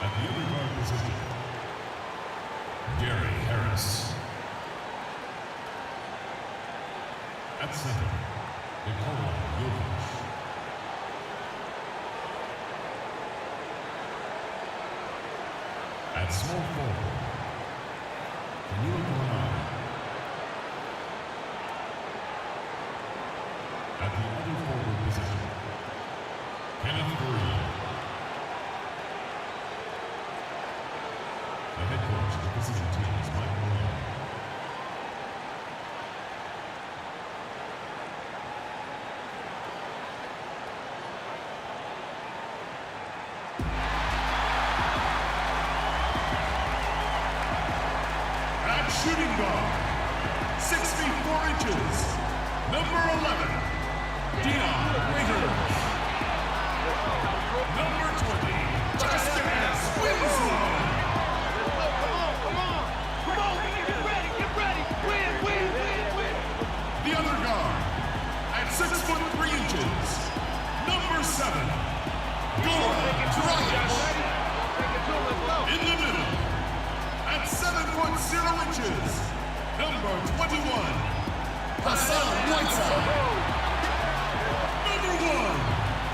At the other guard position, Gary Harris. At center, Nikola Jokic. At small forward, Danilo Gallinari. At the other forward position, Kenneth Faried. The head coach of the position team is Mike Malone. At shooting guard, 6 feet 4 inches, number 11, Dion Waiters. Number 20, Justin Winslow. The other guard, at 6 foot 3 inches, number 7, Goran Dragic. In the middle, at 7 foot 0 inches, number 21, Hassan Whiteside. Number 1,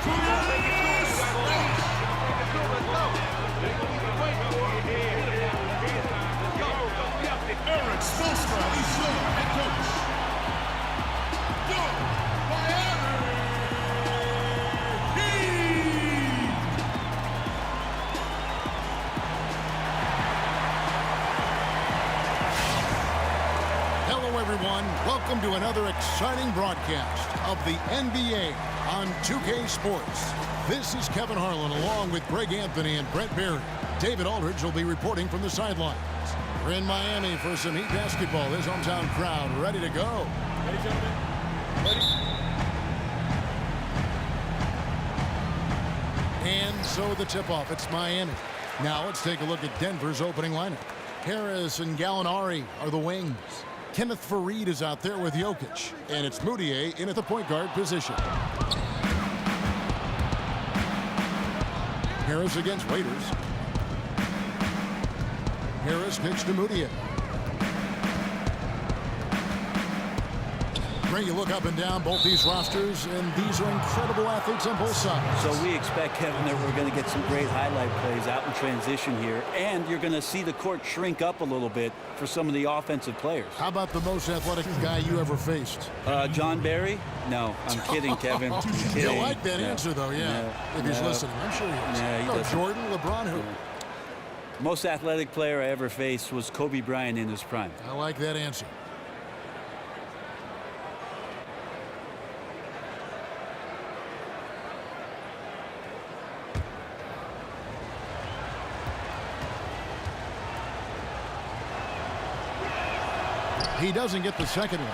Chris Bosh. Eric Spoelstra is your head coach. Go Miami Heat! Hello, everyone. Welcome to another exciting broadcast of the NBA on 2K Sports. This is Kevin Harlan along with Greg Anthony and Brent Barry. David Aldridge will be reporting from the sidelines. We're in Miami for some Heat basketball. This hometown crowd ready to go. Ready, gentlemen? Ready? And so the tip-off, it's Miami. Now let's take a look at Denver's opening lineup. Harris and Gallinari are the wings. Kenneth Faried is out there with Jokic. And it's Mudiay in at the point guard position. Harris against Waiters. Harris kicks to Mudiay. Great, you look up and down both these rosters, and these are incredible athletes on both sides. So we expect, Kevin, that we're going to get some great highlight plays out in transition here, and you're going to see the court shrink up a little bit for some of the offensive players. How about the most athletic guy you ever faced? John Barry? No, I'm kidding, Kevin. I'm kidding. You like that answer, though, yeah. If he's listening, I'm sure he is. Yeah, he doesn't. Jordan, LeBron, who? Most athletic player I ever faced was Kobe Bryant in his prime. I like that answer. He doesn't get the second one.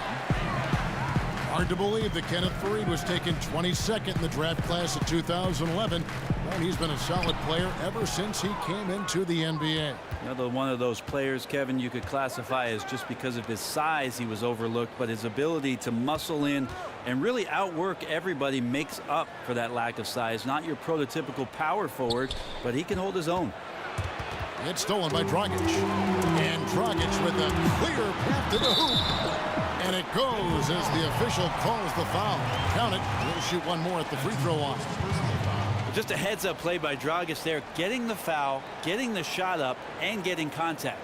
Hard to believe that Kenneth Faried was taken 22nd in the draft class of 2011. And he's been a solid player ever since he came into the NBA. Another one of those players, Kevin, you could classify as just because of his size he was overlooked, but his ability to muscle in and really outwork everybody makes up for that lack of size. Not your prototypical power forward, but he can hold his own. It's stolen by Dragic. And Dragic with a clear path to the hoop. And it goes as the official calls the foul. Count it. He'll shoot one more at the free throw line. Just a heads-up play by Dragic there, getting the foul, getting the shot up, and getting contact.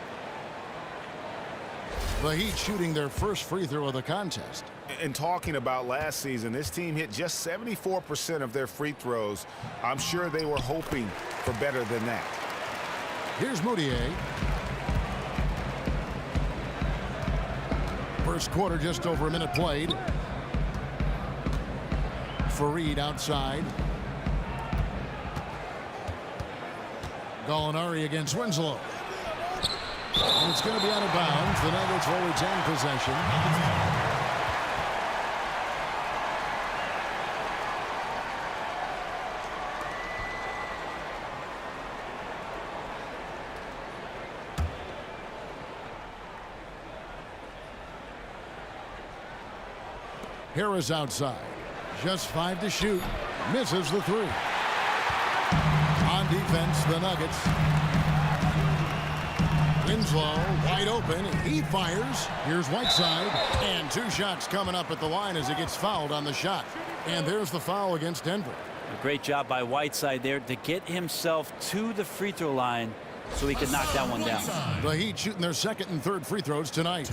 The Heat shooting their first free throw of the contest. And talking about last season, this team hit just 74% of their free throws. I'm sure they were hoping for better than that. Here's Mudiay. First quarter, just over a minute played. Faried outside. Gallinari against Winslow. And it's going to be out of bounds. The Nuggets will retain possession. Harris outside. Just 5 to shoot. Misses the 3. On defense, the Nuggets. Winslow wide open. He fires. Here's Whiteside. And 2 shots coming up at the line as he gets fouled on the shot. And there's the foul against Denver. A great job by Whiteside there to get himself to the free throw line so he could knock that one down. The Heat shooting their second and third free throws tonight.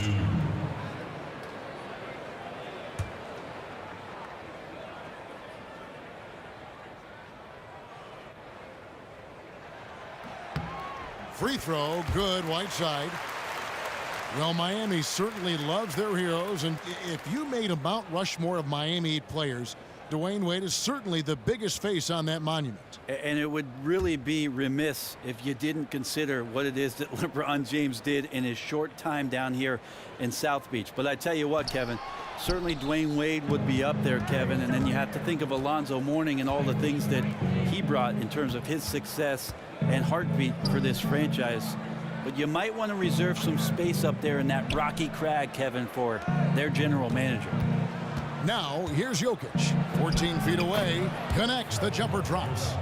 Free throw, good, Whiteside. Well, Miami certainly loves their heroes, and if you made a Mount Rushmore of Miami Heat players, Dwayne Wade is certainly the biggest face on that monument. And it would really be remiss if you didn't consider what it is that LeBron James did in his short time down here in South Beach. But I tell you what, Kevin, certainly Dwayne Wade would be up there, Kevin, and then you have to think of Alonzo Mourning and all the things that he brought in terms of his success and heartbeat for this franchise. But you might want to reserve some space up there in that rocky crag, Kevin, for their general manager. Now, here's Jokic. 14 feet away. Connects. The jumper drops.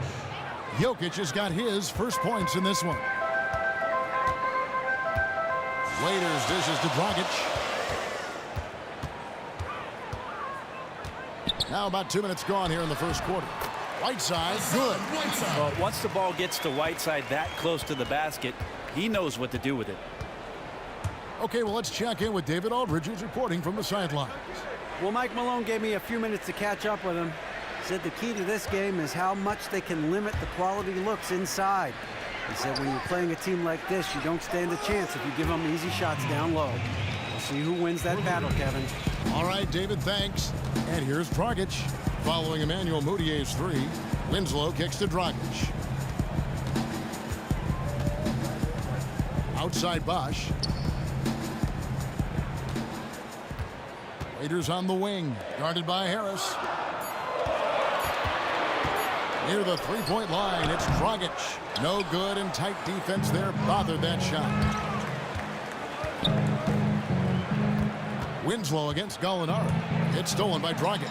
Jokic has got his first points in this one. Waiters dishes to Dragic. Now about 2 minutes gone here in the first quarter. Whiteside, good. Well, once the ball gets to Whiteside that close to the basket, he knows what to do with it. Okay, well, let's check in with David Aldridge, who's reporting from the sidelines. Well, Mike Malone gave me a few minutes to catch up with him. Said the key to this game is how much they can limit the quality looks inside. He said when you're playing a team like this, you don't stand a chance if you give them easy shots down low. We'll see who wins that battle, Kevin. All right, David, thanks. And here's Dragic. Following Emmanuel Moutier's 3, Winslow kicks to Dragic. Outside Bosch. Raiders on the wing, guarded by Harris. Near the three-point line, it's Dragic. No good, and tight defense there bothered that shot. Winslow against Gallinari. It's stolen by Dragic.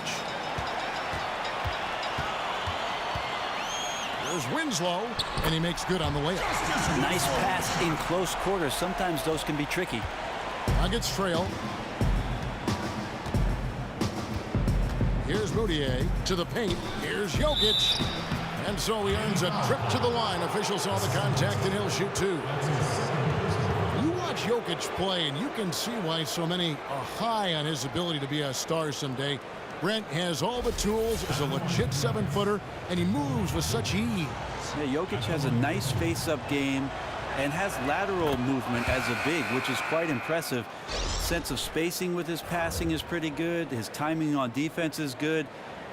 There's Winslow, and he makes good on the layup. Nice pass in close quarters. Sometimes those can be tricky. Nuggets trail. Here's Moutier to the paint. Here's Jokic. And so he earns a trip to the line. Officials saw the contact, and he'll shoot 2. You watch Jokic play, and you can see why so many are high on his ability to be a star someday. Brent has all the tools, is a legit 7-footer, and he moves with such ease. Yeah, Jokic has a nice face-up game and has lateral movement as a big, which is quite impressive. Sense of spacing with his passing is pretty good. His timing on defense is good.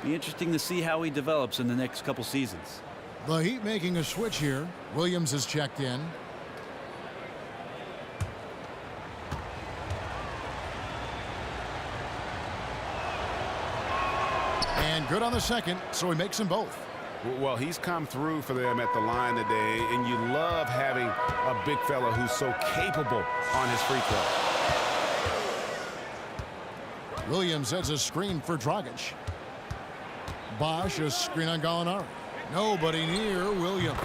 Be interesting to see how he develops in the next couple seasons. The Heat making a switch here. Williams has checked in. And good on the second, so he makes them both. Well, he's come through for them at the line today, and you love having a big fella who's so capable on his free throw. Williams has a screen for Dragic. Bosch, a screen on Gallinari. Nobody near Williams.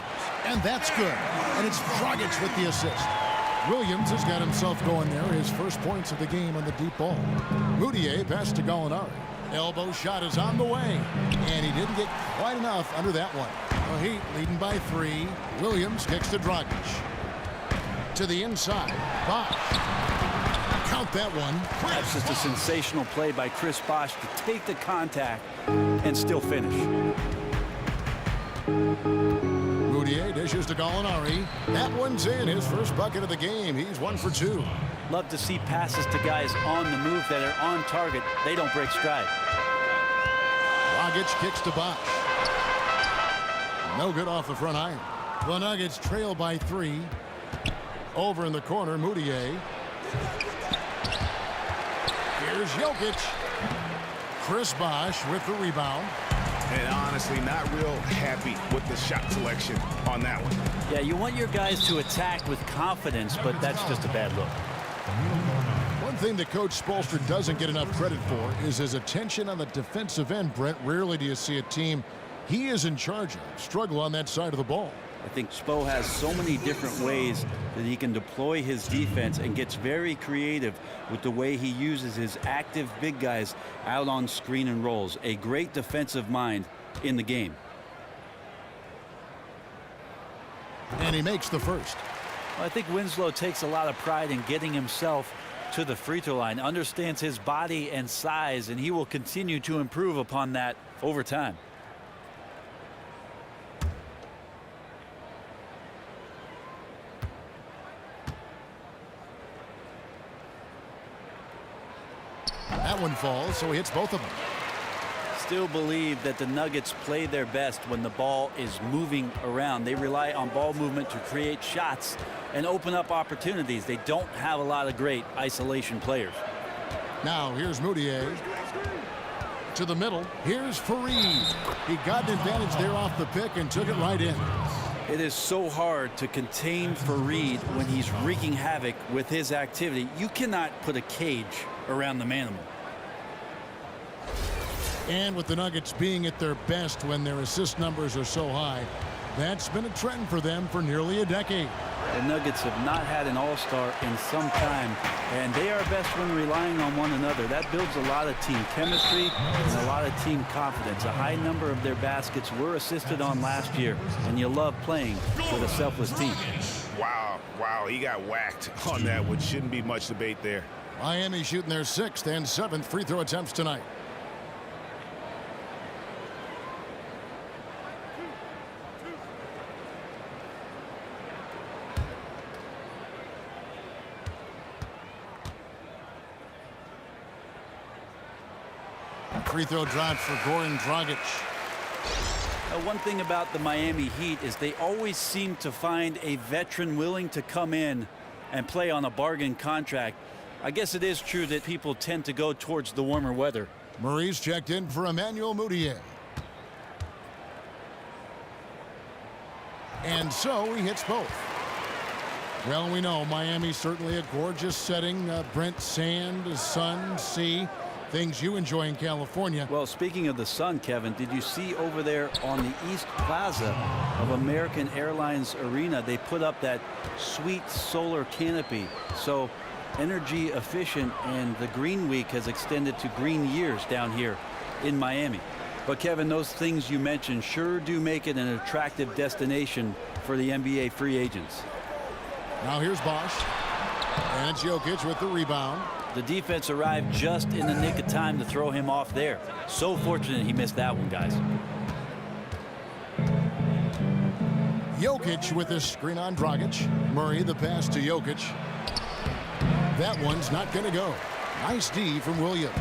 And that's good. And it's Dragic with the assist. Williams has got himself going there. His first points of the game on the deep ball. Moutier passed to Gallinari. Elbow shot is on the way. And he didn't get quite enough under that one. The Heat leading by 3. Williams kicks to Dragic. To the inside. Bosch. Count that one. That's just a sensational play by Chris Bosh to take the contact and still finish. Moutier dishes to Gallinari. That one's in. His first bucket of the game. He's 1 for 2. Love to see passes to guys on the move that are on target. They don't break stride. Dragic kicks to Bosch. No good off the front iron. The Nuggets trail by 3. Over in the corner, Moutier. Here's Jokic. Chris Bosh with the rebound. And honestly, not real happy with the shot selection on that one. Yeah, you want your guys to attack with confidence, but that's just a bad look. thing that Coach Spoelstra doesn't get enough credit for is his attention on the defensive end, Brent. Rarely do you see a team he is in charge of struggle on that side of the ball. I think Spo has so many different ways that he can deploy his defense and gets very creative with the way he uses his active big guys out on screen and rolls. A great defensive mind in the game. And he makes the first. Well, I think Winslow takes a lot of pride in getting himself to the free throw line, understands his body and size, and he will continue to improve upon that over time. That one falls, so he hits both of them. Still believe that the Nuggets play their best when the ball is moving around. They rely on ball movement to create shots and open up opportunities. They don't have a lot of great isolation players. Now here's Moutier. To the middle. Here's Fareed. He got an advantage there off the pick and took it right in. It is so hard to contain Fareed when he's wreaking havoc with his activity. You cannot put a cage around the manimal. And with the Nuggets being at their best when their assist numbers are so high, that's been a trend for them for nearly a decade. The Nuggets have not had an all-star in some time, and they are best when relying on one another. That builds a lot of team chemistry and a lot of team confidence. A high number of their baskets were assisted on last year, and you love playing with a selfless team. Wow, he got whacked on that, which shouldn't be much debate there. Miami shooting their 6th and 7th free throw attempts tonight. Free throw drops for Goran Dragic. One thing about the Miami Heat is they always seem to find a veteran willing to come in and play on a bargain contract. I guess it is true that people tend to go towards the warmer weather. Murray's checked in for Emmanuel Moutier. And so he hits both. Well, we know Miami's certainly a gorgeous setting. Brent, sand, sun, sea. Things you enjoy in California. Well, speaking of the sun, Kevin, did you see over there on the East Plaza of American Airlines Arena, they put up that sweet solar canopy. So energy efficient, and the Green Week has extended to green years down here in Miami. But Kevin, those things you mentioned sure do make it an attractive destination for the NBA free agents. Now here's Bosch. And it's Jokic with the rebound. The defense arrived just in the nick of time to throw him off there. So fortunate he missed that one, guys. Jokic with this screen on Dragic. Murray the pass to Jokic. That one's not going to go. Nice D from Williams.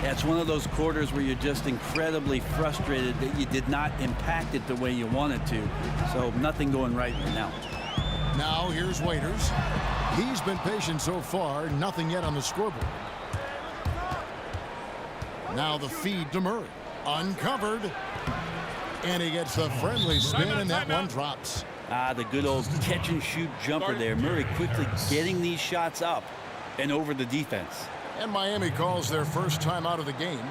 Yeah, it's one of those quarters where you're just incredibly frustrated that you did not impact it the way you wanted to. So nothing going right now. Now here's Waiters. He's been patient so far. Nothing yet on the scoreboard. Now the feed to Murray. Uncovered. And he gets the friendly spin, and that one drops. The good old catch and shoot jumper there. Murray quickly getting these shots up and over the defense. And Miami calls their first time out of the game.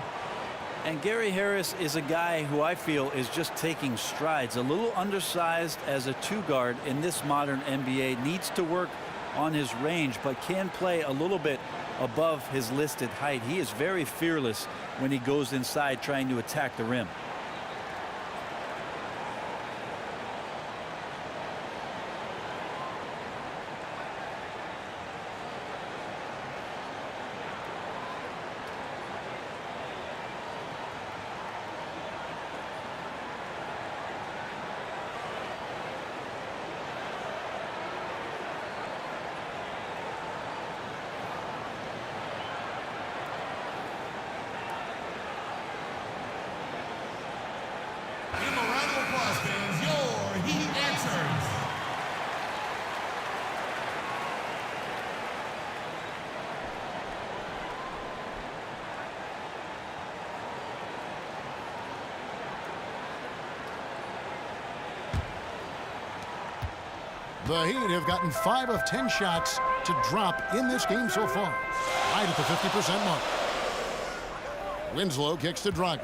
And Gary Harris is a guy who I feel is just taking strides. A little undersized as a two-guard in this modern NBA. Needs to work on his range, but can play a little bit above his listed height. He is very fearless when he goes inside trying to attack the rim. The Heat have gotten 5 of 10 shots to drop in this game so far, right at the 50% mark. Winslow kicks to Dragic.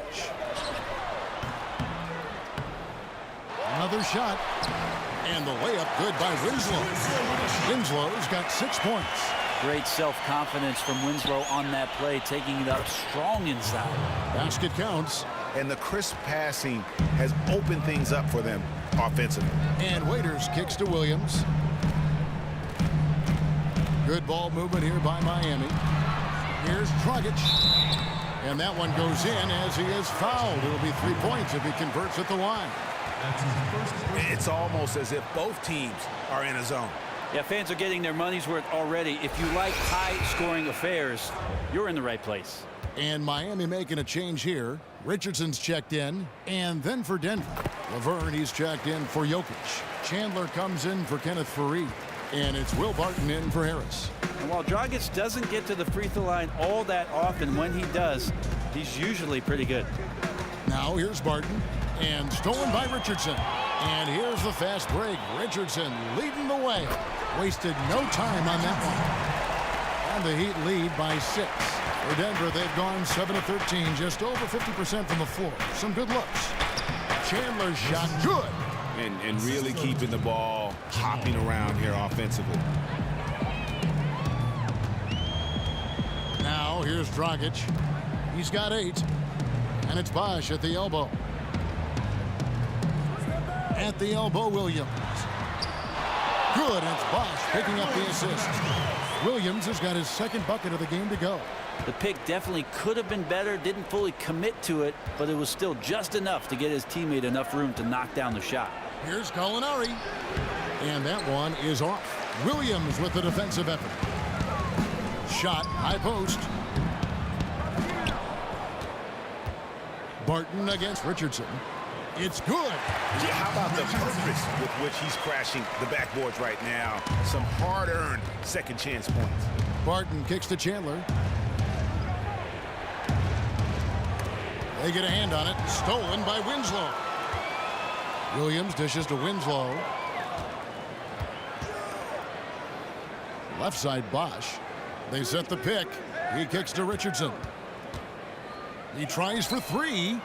Another shot. And the layup good by Winslow. Winslow's got 6 points. Great self-confidence from Winslow on that play, taking it up strong inside. Basket counts. And the crisp passing has opened things up for them offensively. And Waiters kicks to Williams. Good ball movement here by Miami. Here's Dragic. And that one goes in as he is fouled. It'll be 3 points if he converts at the line. It's almost as if both teams are in a zone. Yeah, fans are getting their money's worth already. If you like high-scoring affairs, you're in the right place. And Miami making a change here. Richardson's checked in. And then for Denver, Laverne, he's checked in for Jokic. Chandler comes in for Kenneth Faried. And it's Will Barton in for Harris. And while Dragic doesn't get to the free throw line all that often, when he does, he's usually pretty good. Now here's Barton. And stolen by Richardson. And here's the fast break. Richardson leading the way. Wasted no time on that one. And the Heat lead by 6. For Denver, they've gone 7 of 13, just over 50% from the floor. Some good looks. Chandler's shot good. And really keeping the ball hopping around here offensively. Now here's Dragic. He's got 8. And it's Bosh at the elbow. At the elbow, Williams. Good, and it's Bosh picking up the assist. Williams has got his 2nd bucket of the game to go. The pick definitely could have been better, didn't fully commit to it, but it was still just enough to get his teammate enough room to knock down the shot. Here's Gallinari. And that one is off. Williams with the defensive effort. Shot, high post. Barton against Richardson. It's good. Yeah, how about the purpose with which he's crashing the backboards right now? Some hard-earned second chance points. Barton kicks to Chandler. They get a hand on it. Stolen by Winslow. Williams dishes to Winslow. Left side Bosh. They set the pick. He kicks to Richardson. He tries for 3.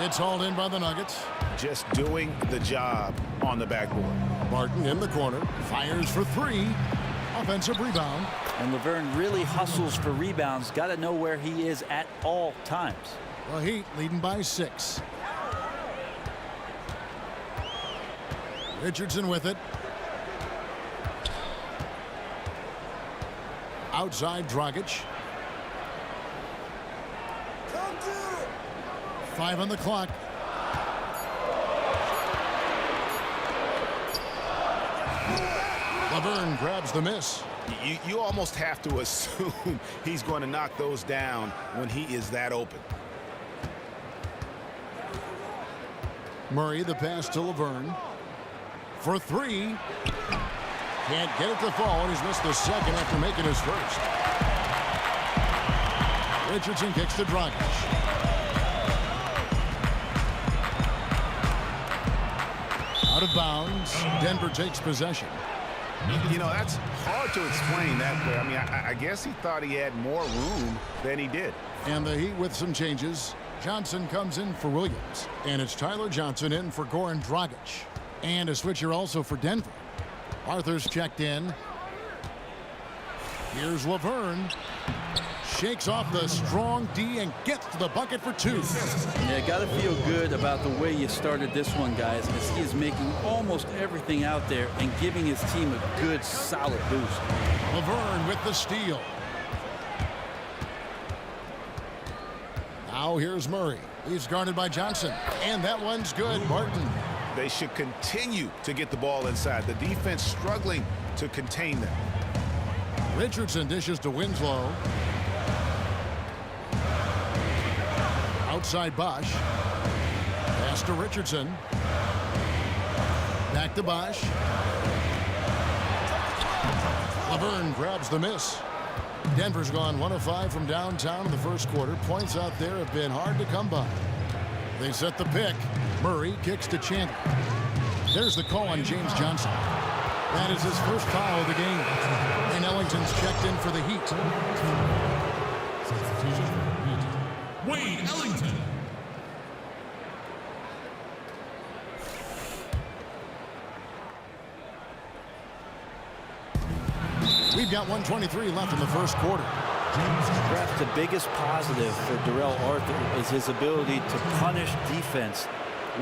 It's hauled in by the Nuggets. Just doing the job on the backboard. Barton in the corner. Fires for 3. Offensive rebound. And Laverne really hustles for rebounds. Got to know where he is at all times. The Heat leading by 6. Richardson with it. Outside Dragic. 5 on the clock. Laverne grabs the miss. You almost have to assume he's going to knock those down when he is that open. Murray the pass to Laverne. For 3. Can't get it to fall, and he's missed the 2nd after making his 1st. Richardson kicks to Dragic. Out of bounds. Denver takes possession. You know, that's hard to explain that way. I mean, I guess he thought he had more room than he did. And the Heat with some changes. Johnson comes in for Williams. And it's Tyler Johnson in for Goran Dragic. And a switcher also for Denver. Arthur's checked in. Here's Laverne. Shakes off the strong D and gets to the bucket for 2. Yeah, got to feel good about the way you started this one, guys, as he is making almost everything out there and giving his team a good, solid boost. Laverne with the steal. Now here's Murray. He's guarded by Johnson. And that one's good. Barton. They should continue to get the ball inside. The defense struggling to contain them. Richardson dishes to Winslow. Outside Bosh. Pass to Richardson. Back to Bosh. Laverne grabs the miss. Denver's gone 1 of 5 from downtown in the first quarter. Points out there have been hard to come by. They set the pick. Murray kicks to Chandler. There's the call on James Johnson. That is his first foul of the game. And Ellington's checked in for the Heat. Substitution for Heat. Wayne Ellington. We've got 1:23 left in the first quarter. Perhaps the biggest positive for Darrell Arthur is his ability to punish defense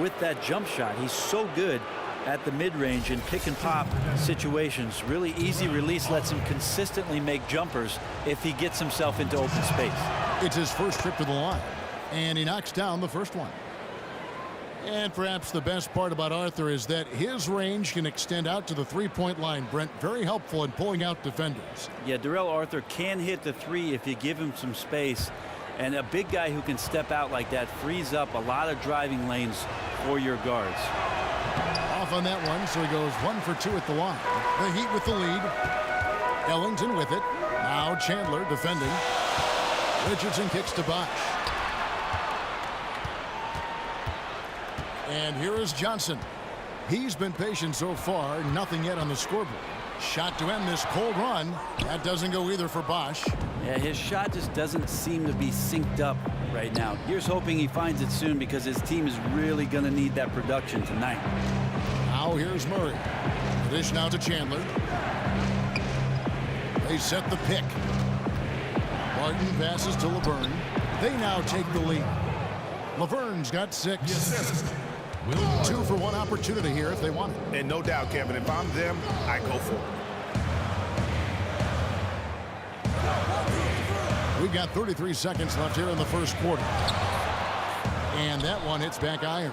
with that jump shot. He's so good at the mid-range and pick-and-pop situations. Really easy release lets him consistently make jumpers if he gets himself into open space. It's his first trip to the line, and he knocks down the first one. And perhaps the best part about Arthur is that his range can extend out to the three-point line. Brent, very helpful in pulling out defenders. Yeah, Darrell Arthur can hit the three if you give him some space. And a big guy who can step out like that frees up a lot of driving lanes for your guards. Off on that one, so he goes 1 for 2 at the line. The Heat with the lead. Ellington with it. Now Chandler defending. Richardson kicks to Bosh. And here is Johnson. He's been patient so far. Nothing yet on the scoreboard. Shot to end this cold run. That doesn't go either for Bosh. Yeah, his shot just doesn't seem to be synced up right now. Here's hoping he finds it soon because his team is really going to need that production tonight. Now here's Murray. Dish now to Chandler. They set the pick. Martin passes to Laverne. They now take the lead. Laverne's got 6. 2 for 1 opportunity here if they want it. And no doubt, Kevin, if I'm them, I go for it. We've got 33 seconds left here in the first quarter. And that one hits back iron.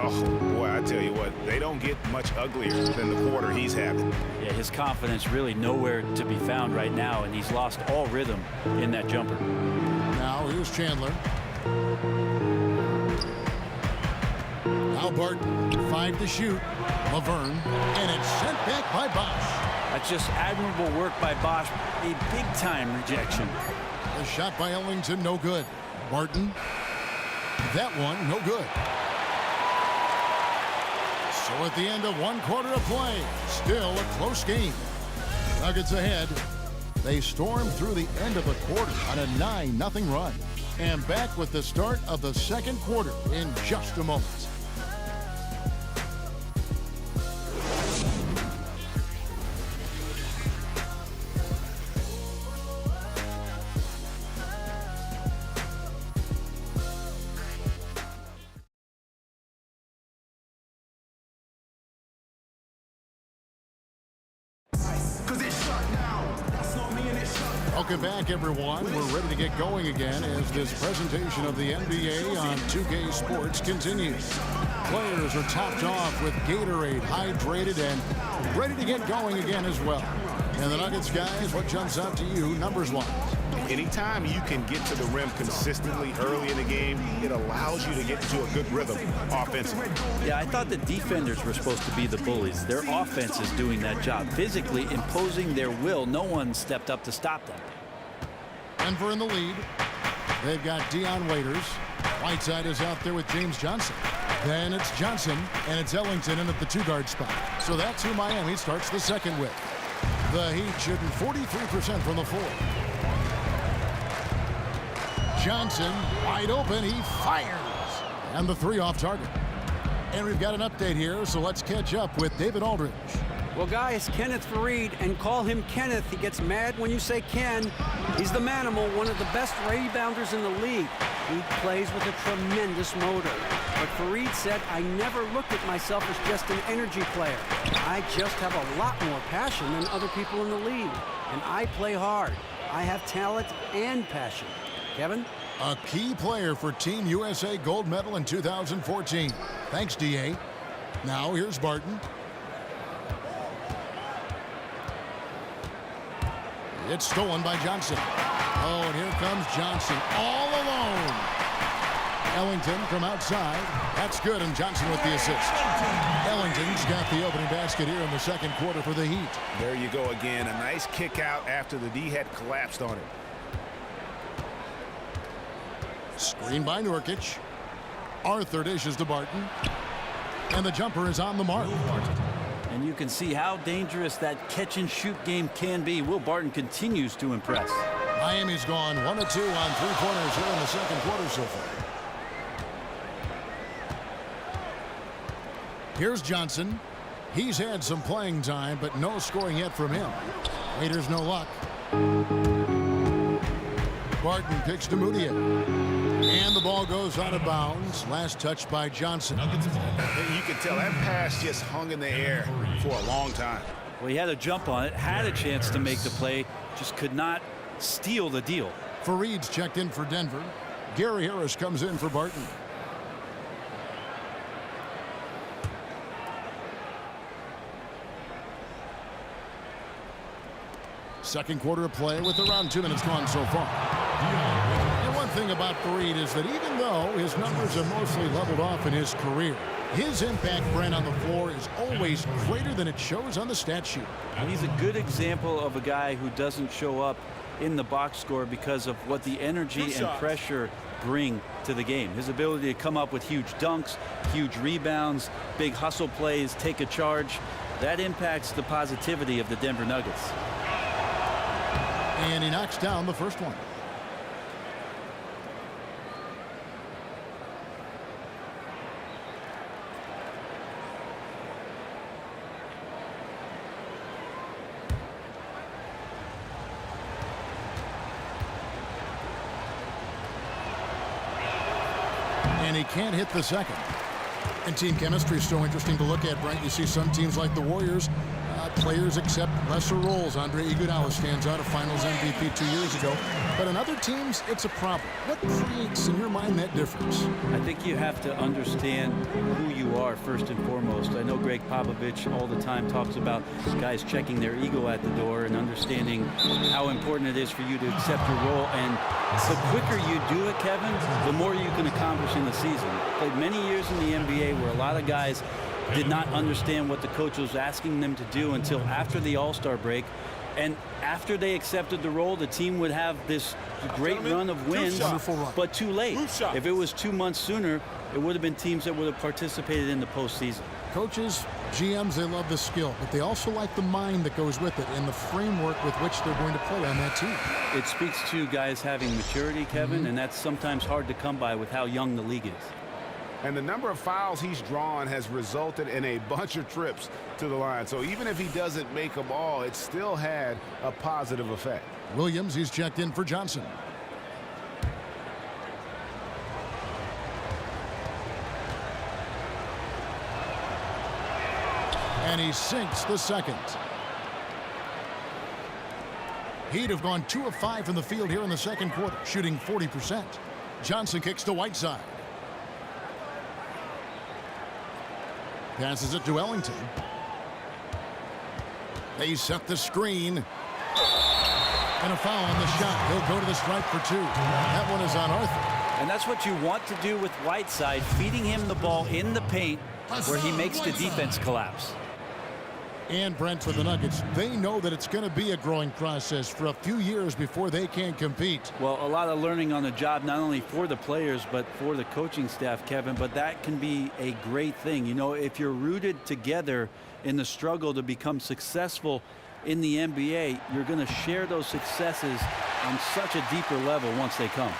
Oh, boy, I tell you what, they don't get much uglier than the quarter he's having. Yeah, his confidence really nowhere to be found right now, and he's lost all rhythm in that jumper. Now here's Chandler. Now Barton, 5 to shoot. Laverne, and it's sent back by Bosh. That's just admirable work by Bosh. A big-time rejection. The shot by Ellington, no good. Barton, that one, no good. So at the end of 1 quarter of play, still a close game. Nuggets ahead. They storm through the end of the quarter on a 9-0 run. And back with the start of the second quarter in just a moment. Welcome back, everyone. We're ready to get going again as this presentation of the NBA on 2K Sports continues. Players are topped off with Gatorade, hydrated, and ready to get going again as well. And the Nuggets, guys, what jumps out to you numbers-wise? Anytime you can get to the rim consistently early in the game, it allows you to get into a good rhythm offensively. Yeah, I thought the defenders were supposed to be the bullies. Their offense is doing that job, physically imposing their will. No one stepped up to stop them. Denver in the lead. They've got Dion Waiters. Whiteside is out there with James Johnson. Then it's Johnson, and it's Ellington in at the 2-guard spot. So that's who Miami starts the second with. The Heat shooting 43% from the floor. Johnson wide open. He fires. And the 3 off target. And we've got an update here, so let's catch up with David Aldridge. Well, guys, Kenneth Faried, and call him Kenneth. He gets mad when you say Ken. He's the manimal, one of the best rebounders in the league. He plays with a tremendous motor. But Faried said, I never looked at myself as just an energy player. I just have a lot more passion than other people in the league. And I play hard. I have talent and passion. Kevin? A key player for Team USA gold medal in 2014. Thanks, D.A. Now here's Barton. It's stolen by Johnson. Oh, and here comes Johnson all alone. Ellington from outside. That's good, and Johnson with the assist. Ellington's got the opening basket here in the second quarter for the Heat. There you go again. A nice kick out after the D had collapsed on it. Screen by Nurkic. Arthur dishes to Barton. And the jumper is on the mark. And you can see how dangerous that catch-and-shoot game can be. Will Barton continues to impress. Miami's gone 1 of 2 on 3-pointers here in the second quarter so far. Here's Johnson. He's had some playing time, but no scoring yet from him. Raiders no luck. Barton kicks to Mudiay. And the ball goes out of bounds. Last touch by Johnson. You can tell that pass just hung in the air for a long time. Well, he had a jump on it, had a chance to make the play, just could not steal the deal. Fareed's checked in for Denver. Gary Harris comes in for Barton. Second quarter of play with around 2 minutes gone so far. And one thing about Fareed is that even though his numbers are mostly leveled off in his career, his impact, Brent, on the floor is always greater than it shows on the stat sheet. And he's a good example of a guy who doesn't show up in the box score because of what the energy and pressure bring to the game. His ability to come up with huge dunks, huge rebounds, big hustle plays, take a charge, that impacts the positivity of the Denver Nuggets. And he knocks down the first one. And he can't hit the second. And team chemistry is so interesting to look at, Brent. You see some teams like the Warriors, players accept lesser roles. Andre Iguodala stands out, a Finals MVP 2 years ago. But in other teams, it's a problem. What creates, in your mind, that difference? I think you have to understand who you are first and foremost. I know Greg Popovich all the time talks about guys checking their ego at the door and understanding how important it is for you to accept your role. And the quicker you do it, Kevin, the more you can accomplish in the season. Played many years in the NBA where a lot of guys did not understand what the coach was asking them to do until after the All-Star break. And after they accepted the role, the team would have this great run of wins, but too late. If it was 2 months sooner, it would have been teams that would have participated in the postseason. Coaches, GMs, they love the skill, but they also like the mind that goes with it and the framework with which they're going to play on that team. It speaks to guys having maturity, Kevin, and that's sometimes hard to come by with how young the league is. And the number of fouls he's drawn has resulted in a bunch of trips to the line. So even if he doesn't make them all, it still had a positive effect. Williams, he's checked in for Johnson. And he sinks the second. He'd have gone 2 of 5 from the field here in the second quarter, shooting 40%. Johnson kicks to Whiteside. Passes it to Ellington. They set the screen. And a foul on the shot. He'll go to the stripe for 2. That one is on Arthur. And that's what you want to do with Whiteside, feeding him the ball in the paint where he makes the defense collapse. And Brent, for the Nuggets, they know that it's going to be a growing process for a few years before they can compete. Well, a lot of learning on the job, not only for the players, but for the coaching staff, Kevin. But that can be a great thing. You know, if you're rooted together in the struggle to become successful in the NBA, you're going to share those successes on such a deeper level once they come.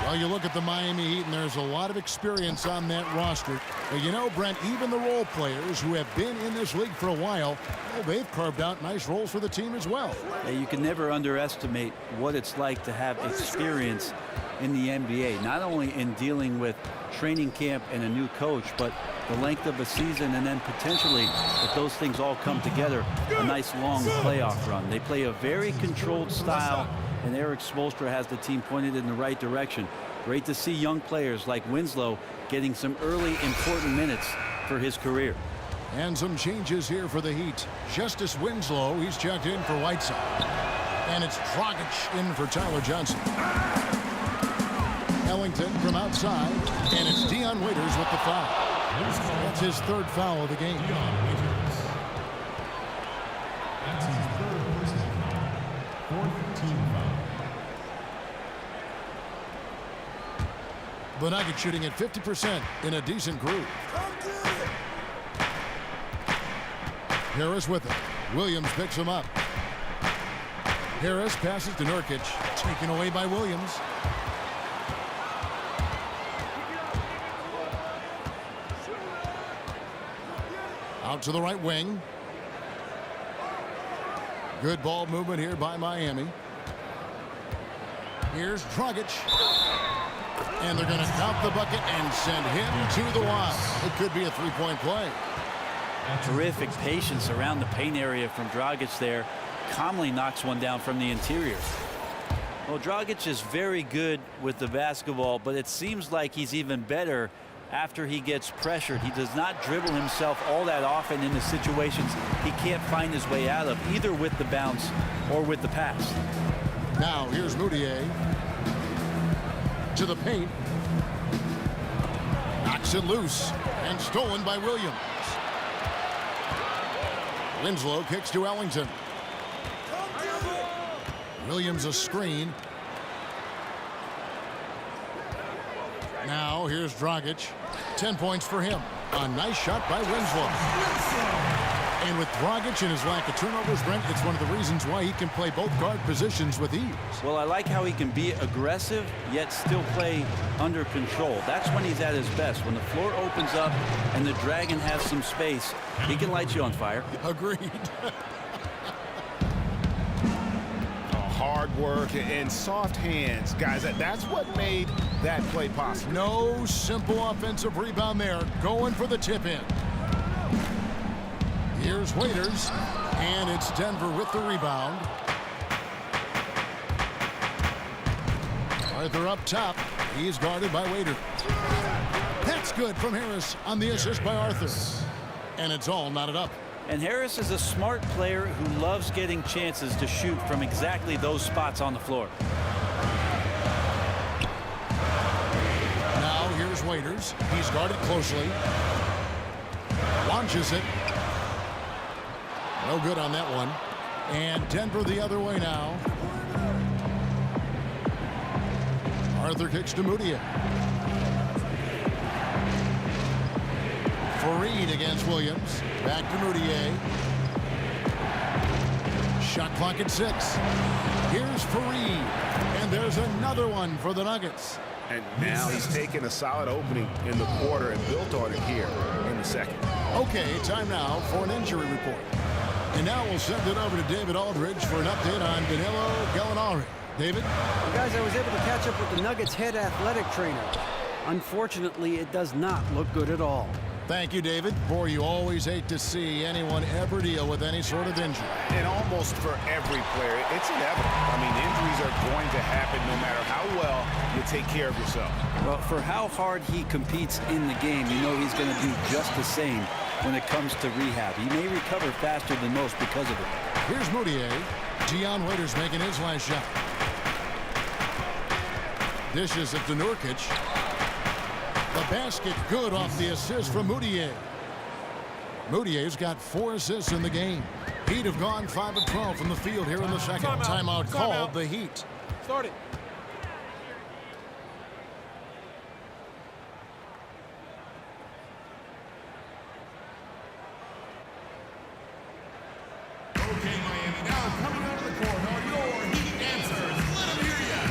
Well, you look at the Miami Heat, and there's a lot of experience on that roster. But you know, Brent, even the role players who have been in this league for a while, well, they've carved out nice roles for the team as well. Yeah, you can never underestimate what it's like to have experience in the NBA, not only in dealing with training camp and a new coach, but the length of a season, and then potentially, if those things all come together, a nice long playoff run. They play a very controlled style, and Eric Spoelstra has the team pointed in the right direction. Great to see young players like Winslow getting some early important minutes for his career. And some changes here for the Heat. Justice Winslow, he's checked in for Whiteside. And it's Dragic in for Tyler Johnson. Ellington from outside, and it's Dion Waiters with the foul. That's his 3rd foul of the game. That's his 3rd personal foul. 4th team foul. The Nuggets shooting at 50% in a decent groove. Harris with it. Williams picks him up. Harris passes to Nurkic. Taken away by Williams. Out to the right wing. Good ball movement here by Miami. Here's Dragic. And they're going to count the bucket and send him to the line. It could be a three-point play. Terrific patience around the paint area from Dragic there. Calmly knocks one down from the interior. Well, Dragic is very good with the basketball, but it seems like he's even better after he gets pressured. He does not dribble himself all that often into situations he can't find his way out of, either with the bounce or with the pass. Now here's Moutier to the paint. Knocks it loose and stolen by Williams. Winslow kicks to Ellington. Williams a screen. Now here's Dragic. 10 points for him. A nice shot by Winslow. And with Dragic and his lack of turnovers, Brent, it's one of the reasons why he can play both guard positions with ease. Well, I like how he can be aggressive, yet still play under control. That's when he's at his best. When the floor opens up and the Dragon has some space, he can light you on fire. Agreed. Hard work and soft hands, guys. That's what made that play possible. No simple offensive rebound there. Going for the tip-in. Here's Waiters, and it's Denver with the rebound. Arthur up top. He's guarded by Waiters. That's good from Harris on the assist by Arthur. And it's all knotted up. And Harris is a smart player who loves getting chances to shoot from exactly those spots on the floor. Now here's Waiters. He's guarded closely. Launches it. No good on that one. And Denver the other way now. Arthur kicks to Moutier. Fareed against Williams. Back to Moutier. Shot clock at 6. Here's Fareed. And there's another one for the Nuggets. And now he's taken a solid opening in the quarter and built on it here in the second. Okay, time now for an injury report. And now we'll send it over to David Aldridge for an update on Danilo Gallinari. David? Well, guys, I was able to catch up with the Nuggets head athletic trainer. Unfortunately, it does not look good at all. Thank you, David. Boy, you always hate to see anyone ever deal with any sort of injury. And almost for every player, it's inevitable. I mean, injuries are going to happen no matter how well you take care of yourself. Well, for how hard he competes in the game, you know he's going to do just the same when it comes to rehab. He may recover faster than most because of it. Here's Moutier. Dion Waiters making his last shot. Dishes it to Nurkic. The basket good off the assist from Moutier. Moutier's got 4 assists in the game. Heat have gone 5 of 12 from the field here in the second. Timeout called the Heat. Start it. Okay, Miami. Now coming out of the court are your Heat answers. Let them hear ya.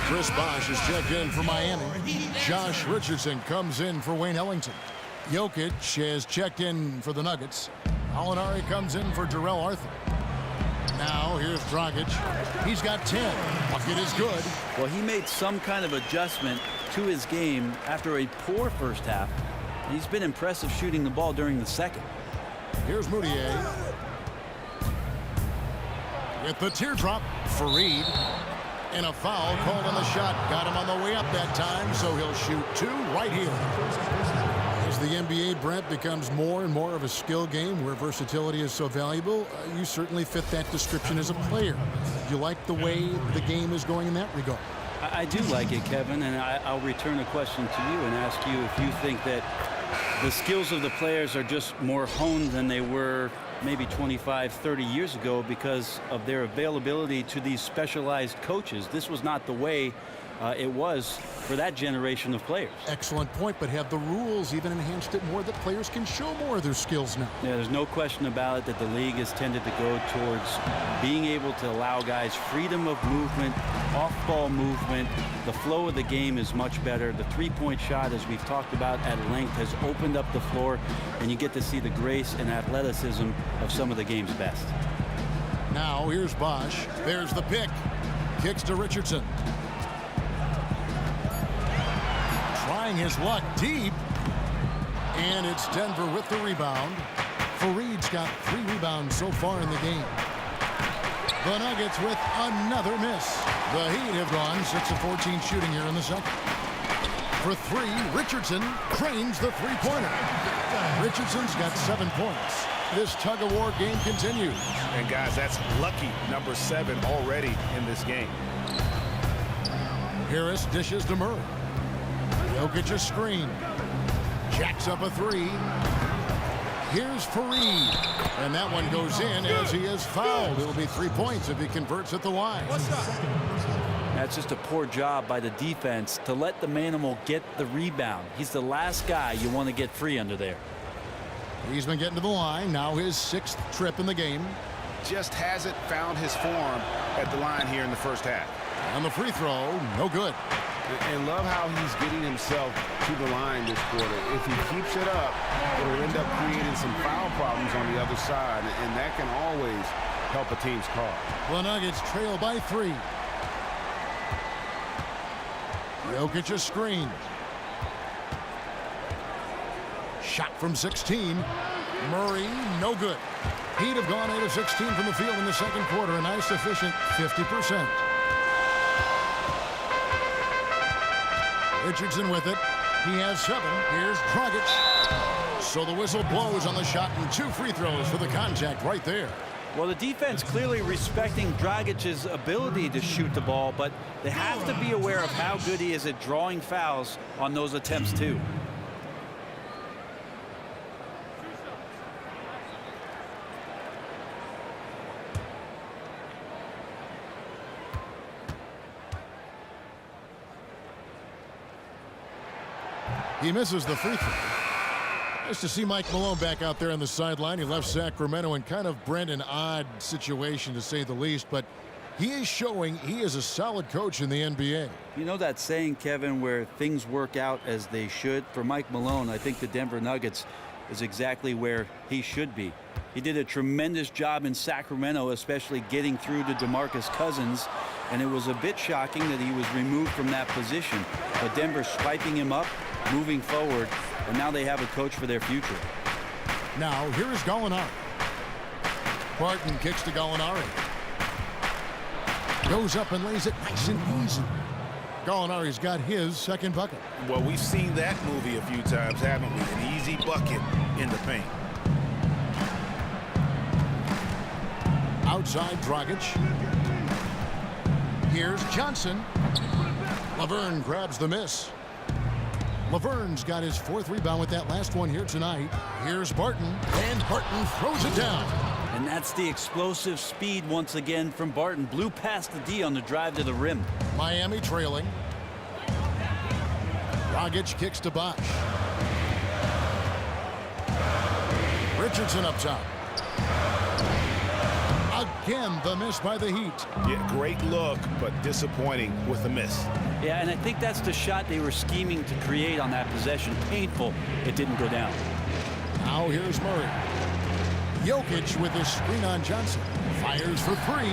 Chris Bosh is checked in for Miami. Josh Richardson comes in for Wayne Ellington. Jokic has checked in for the Nuggets. Gallinari comes in for Darrell Arthur. Now here's Dragic. He's got 10. Bucket is good. Well, he made some kind of adjustment to his game after a poor first half. He's been impressive shooting the ball during the second. Here's Moutier. With the teardrop, Fareed. And a foul called on the shot. Got him on the way up that time, so he'll shoot 2 right here. As the NBA, Brent, becomes more and more of a skill game where versatility is so valuable, you certainly fit that description as a player. Do you like the way the game is going in that regard? I do like it, Kevin, and I'll return a question to you and ask you if you think that The skills of the players are just more honed than they were maybe 25, 30 years ago because of their availability to these specialized coaches. This was not the way it was for that generation of players. Excellent point, but have the rules even enhanced it more that players can show more of their skills now? Yeah, there's no question about it that the league has tended to go towards being able to allow guys freedom of movement, off-ball movement. The flow of the game is much better. The three-point shot, as we've talked about at length, has opened up the floor, and you get to see the grace and athleticism of some of the game's best. Now here's Bosch. There's the pick. Kicks to Richardson. Trying his luck deep. And it's Denver with the rebound. Fareed's got 3 rebounds so far in the game. The Nuggets with another miss. The Heat have gone 6 of 14 shooting here in the second. For 3, Richardson cranes the three-pointer. Richardson's got 7 points. This tug-of-war game continues. And guys, that's lucky number 7 already in this game. Harris dishes to Murray. Jokic a screen. Jacks up a 3. Here's Fareed. And that one goes in as he is fouled. It'll be 3 points if he converts at the line. That's just a poor job by the defense to let the manimal get the rebound. He's the last guy you want to get free under there. He's been getting to the line. Now his 6th trip in the game. Just hasn't found his form at the line here in the first half. On the free throw, no good. And love how he's getting himself to the line this quarter. If he keeps it up, it'll end up creating some foul problems on the other side, and that can always help a team's cause. The Nuggets trail by 3. Jokic a screen. Shot from 16. Murray, no good. Heat have gone 8 of 16 from the field in the second quarter. A nice efficient 50%. Richardson with it. He has 7. Here's Dragic. So the whistle blows on the shot and 2 free throws for the contact right there. Well, the defense clearly respecting Dragic's ability to shoot the ball, but they have to be aware of how good he is at drawing fouls on those attempts too. He misses the free throw. Nice to see Mike Malone back out there on the sideline. He left Sacramento in kind of, Brent, an odd situation to say the least, but he is showing he is a solid coach in the NBA. You know that saying, Kevin, where things work out as they should? For Mike Malone, I think the Denver Nuggets is exactly where he should be. He did a tremendous job in Sacramento, especially getting through to DeMarcus Cousins, and it was a bit shocking that he was removed from that position. But Denver swiping him up, moving forward, and now they have a coach for their future. Now, here is Gallinari. Barton kicks to Gallinari. Goes up and lays it nice and easy. Gallinari's got his second bucket. Well, we've seen that movie a few times, haven't we? An easy bucket in the paint. Outside Dragic. Here's Johnson. Laverne grabs the miss. Laverne's got his 4th rebound with that last one here tonight. Here's Barton, and Barton throws it down. And that's the explosive speed once again from Barton. Blew past the D on the drive to the rim. Miami trailing. Dragic kicks to Bosch. Richardson up top. Again, the miss by the Heat. Yeah, great look, but disappointing with the miss. Yeah, and I think that's the shot they were scheming to create on that possession. Painful it didn't go down. Now here's Murray. Jokic with his screen on Johnson. Fires for 3.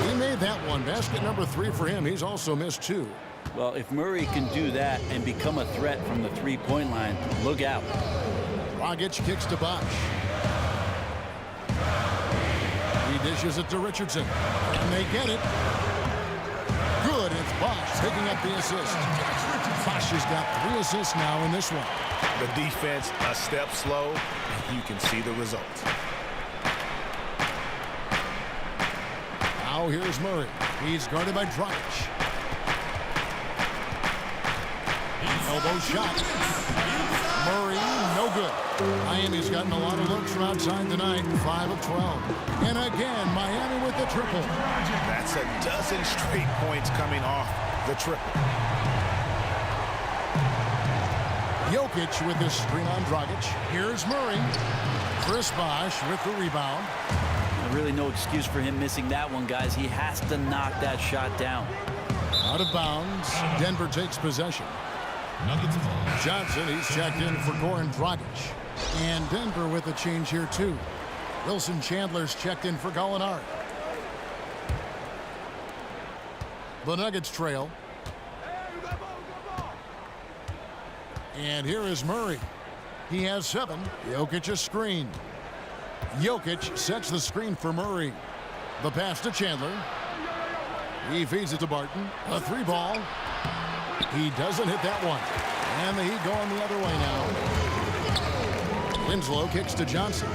He made that one. Basket number 3 for him. He's also missed 2. Well, if Murray can do that and become a threat from the three-point line, look out. Dragic kicks to Bosch. He dishes it to Richardson. And they get it. Good. It's Bosch picking up the assist. Bosch has got 3 assists now in this one. The defense a step slow, and you can see the results. Now here's Murray. He's guarded by Dragic. Elbow shot. Murray, no good. Miami's gotten a lot of looks from outside tonight, 5 of 12. And again, Miami with the triple. That's a dozen straight points coming off the triple. Jokic with the screen on Dragic. Here's Murray. Chris Bosh with the rebound. Really no excuse for him missing that one, guys. He has to knock that shot down. Out of bounds. Denver takes possession. Johnson, he's checked in for Goran Dragic. And Denver with a change here, too. Wilson Chandler's checked in for Gallinari. The Nuggets trail. And here is Murray. He has 7. Jokic a screen. Jokic sets the screen for Murray. The pass to Chandler. He feeds it to Barton. A 3-ball. He doesn't hit that one. And the Heat going the other way now. Winslow kicks to Johnson.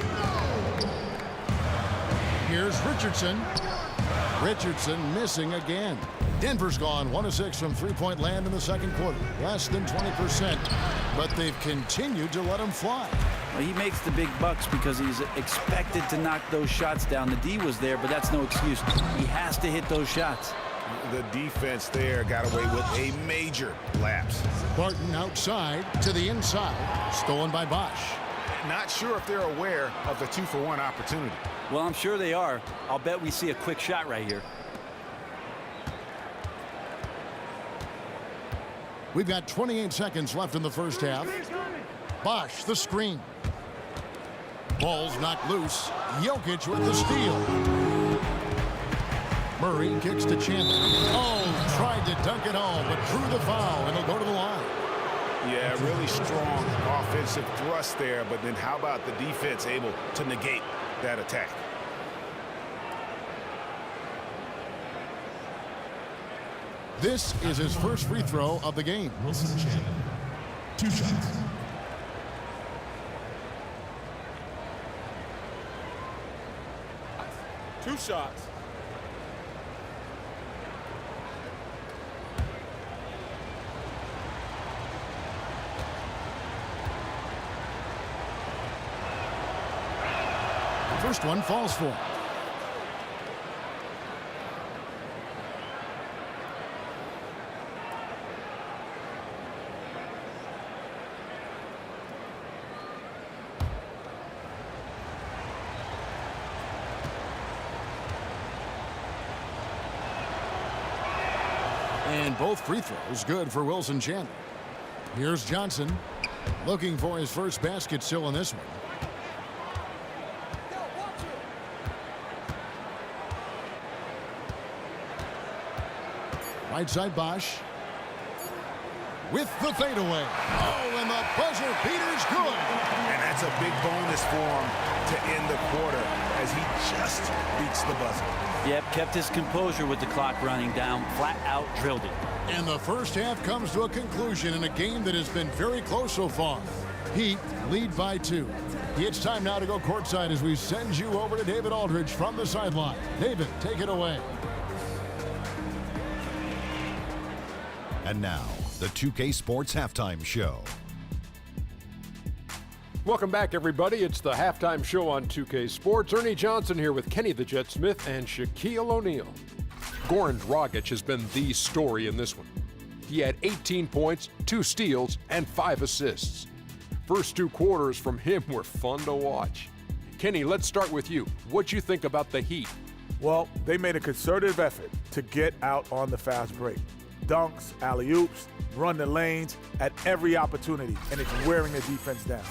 Here's Richardson. Richardson missing again. Denver's gone 1 of 6 from three-point land in the second quarter. Less than 20%. But they've continued to let him fly. Well, he makes the big bucks because he's expected to knock those shots down. The D was there, but that's no excuse. He has to hit those shots. The defense there got away with a major lapse. Barton outside to the inside. Stolen by Bosh. Not sure if they're aware of the 2-for-1 opportunity. Well, I'm sure they are. I'll bet we see a quick shot right here. We've got 28 seconds left in the first half. Bosh, the screen. Ball's knocked loose. Jokic with the steal. Murray kicks to Chandler. Oh, tried to dunk it home, but drew the foul, and he'll go to the line. Yeah, really strong offensive thrust there, but then how about the defense able to negate that attack? This is his first free throw of the game. Wilson Chandler. 2 shots. Two shots. The first one falls for him. And both free throws good for Wilson Chandler. Here's Johnson looking for his first basket still in this one. Right side Bosh with the fadeaway. Oh, and the buzzer beater's good. And that's a big bonus for him to end the quarter as he just beats the buzzer. Yep, kept his composure with the clock running down, flat out drilled it. And the first half comes to a conclusion in a game that has been very close so far. Heat lead by 2. It's time now to go courtside as we send you over to David Aldridge from the sideline. David, take it away. And now, the 2K Sports Halftime Show. Welcome back, everybody. It's the halftime show on 2K Sports. Ernie Johnson here with Kenny the Jet Smith and Shaquille O'Neal. Goran Dragic has been the story in this one. He had 18 points, 2 steals, and 5 assists. First 2 quarters from him were fun to watch. Kenny, let's start with you. What you think about the Heat? Well, they made a concerted effort to get out on the fast break. Dunks, alley-oops, run the lanes at every opportunity, and it's wearing the defense down.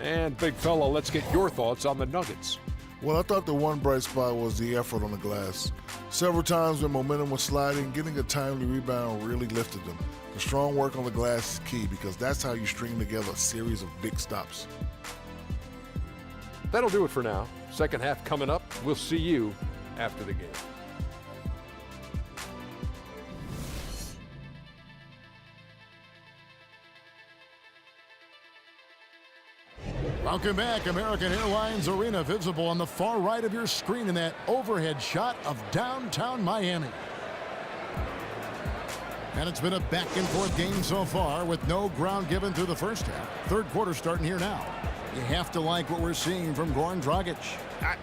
And big fella, let's get your thoughts on the Nuggets. Well, I thought the one bright spot was the effort on the glass. Several times when momentum was sliding, getting a timely rebound really lifted them. The strong work on the glass is key because that's how you string together a series of big stops. That'll do it for now. Second half coming up. We'll see you after the game. Welcome back. American Airlines Arena visible on the far right of your screen in that overhead shot of downtown Miami. And it's been a back-and-forth game so far with no ground given through the first half. Third quarter starting here now. You have to like what we're seeing from Goran Dragic.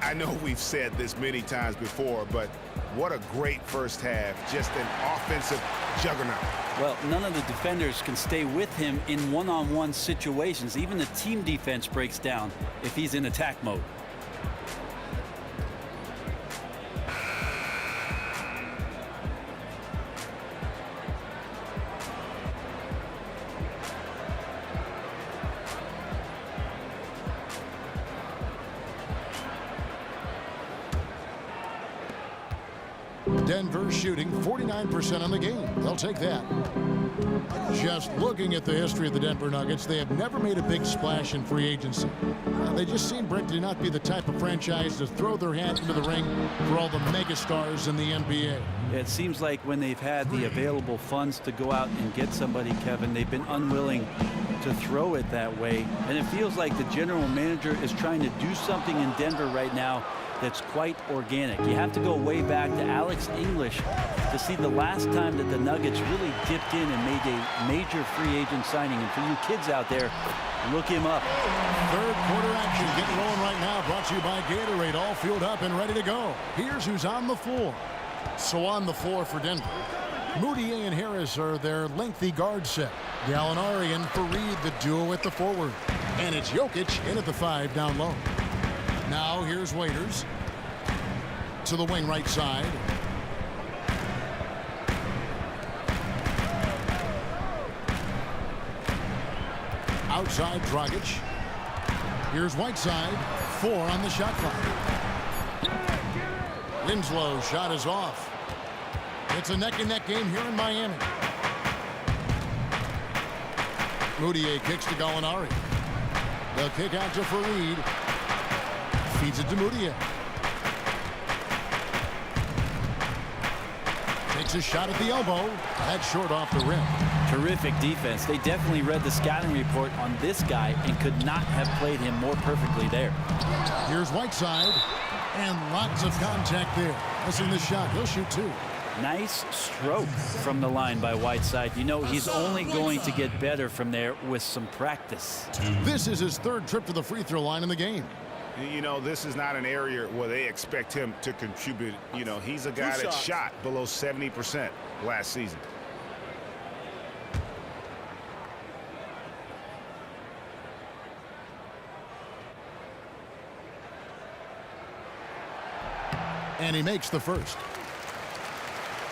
I know we've said this many times before, but what a great first half. Just an offensive juggernaut. Well, none of the defenders can stay with him in one-on-one situations. Even the team defense breaks down if he's in attack mode. Denver shooting 49% on the game. They'll take that. Just looking at the history of the Denver Nuggets, they have never made a big splash in free agency. They just seem, Brent, to not be the type of franchise to throw their hat into the ring for all the megastars in the NBA. It seems like when they've had the available funds to go out and get somebody, Kevin, they've been unwilling to throw it that way. And it feels like the general manager is trying to do something in Denver right now that's quite organic. You have to go way back to Alex English to see the last time that the Nuggets really dipped in and made a major free agent signing. And for you kids out there, look him up. Third quarter action getting rolling right now, brought to you by Gatorade, all fueled up and ready to go. Here's who's on the floor. So on the floor for Denver, Moutier and Harris are their lengthy guard set. Gallinari and Fareed, the duo at the forward. And it's Jokic in at the 5 down low. Now here's Waiters to the wing right side. Outside Dragic. Here's Whiteside. 4 on the shot clock. Winslow's shot is off. It's a neck-and-neck game here in Miami. Moutier kicks to Gallinari. They'll kick out to Fareed. Feeds it to Moutier. Takes a shot at the elbow. That's short off the rim. Terrific defense. They definitely read the scouting report on this guy and could not have played him more perfectly there. Here's Whiteside. And lots of contact there. Missing the shot. He'll shoot 2. Nice stroke from the line by Whiteside. You know, he's only going to get better from there with some practice. This is his 3rd trip to the free throw line in the game. You know, this is not an area where they expect him to contribute. You know, he's a guy that shot below 70% last season. And he makes the first.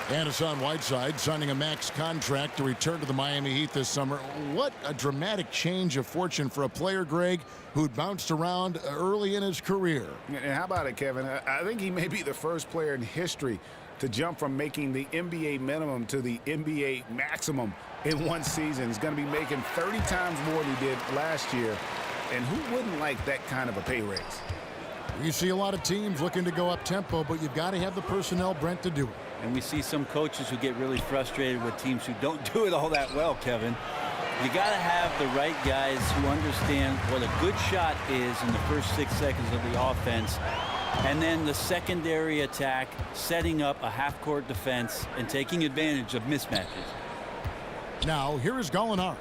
And Hassan Whiteside signing a max contract to return to the Miami Heat this summer. What a dramatic change of fortune for a player, Greg, who'd bounced around early in his career. And how about it, Kevin? I think he may be the first player in history to jump from making the NBA minimum to the NBA maximum in one season. He's going to be making 30 times more than he did last year. And who wouldn't like that kind of a pay raise? You see a lot of teams looking to go up tempo, but you've got to have the personnel, Brent, to do it. And we see some coaches who get really frustrated with teams who don't do it all that well, Kevin. You got to have the right guys who understand what a good shot is in the first 6 seconds of the offense. And then the secondary attack, setting up a half-court defense and taking advantage of mismatches. Now, here is Gallinari.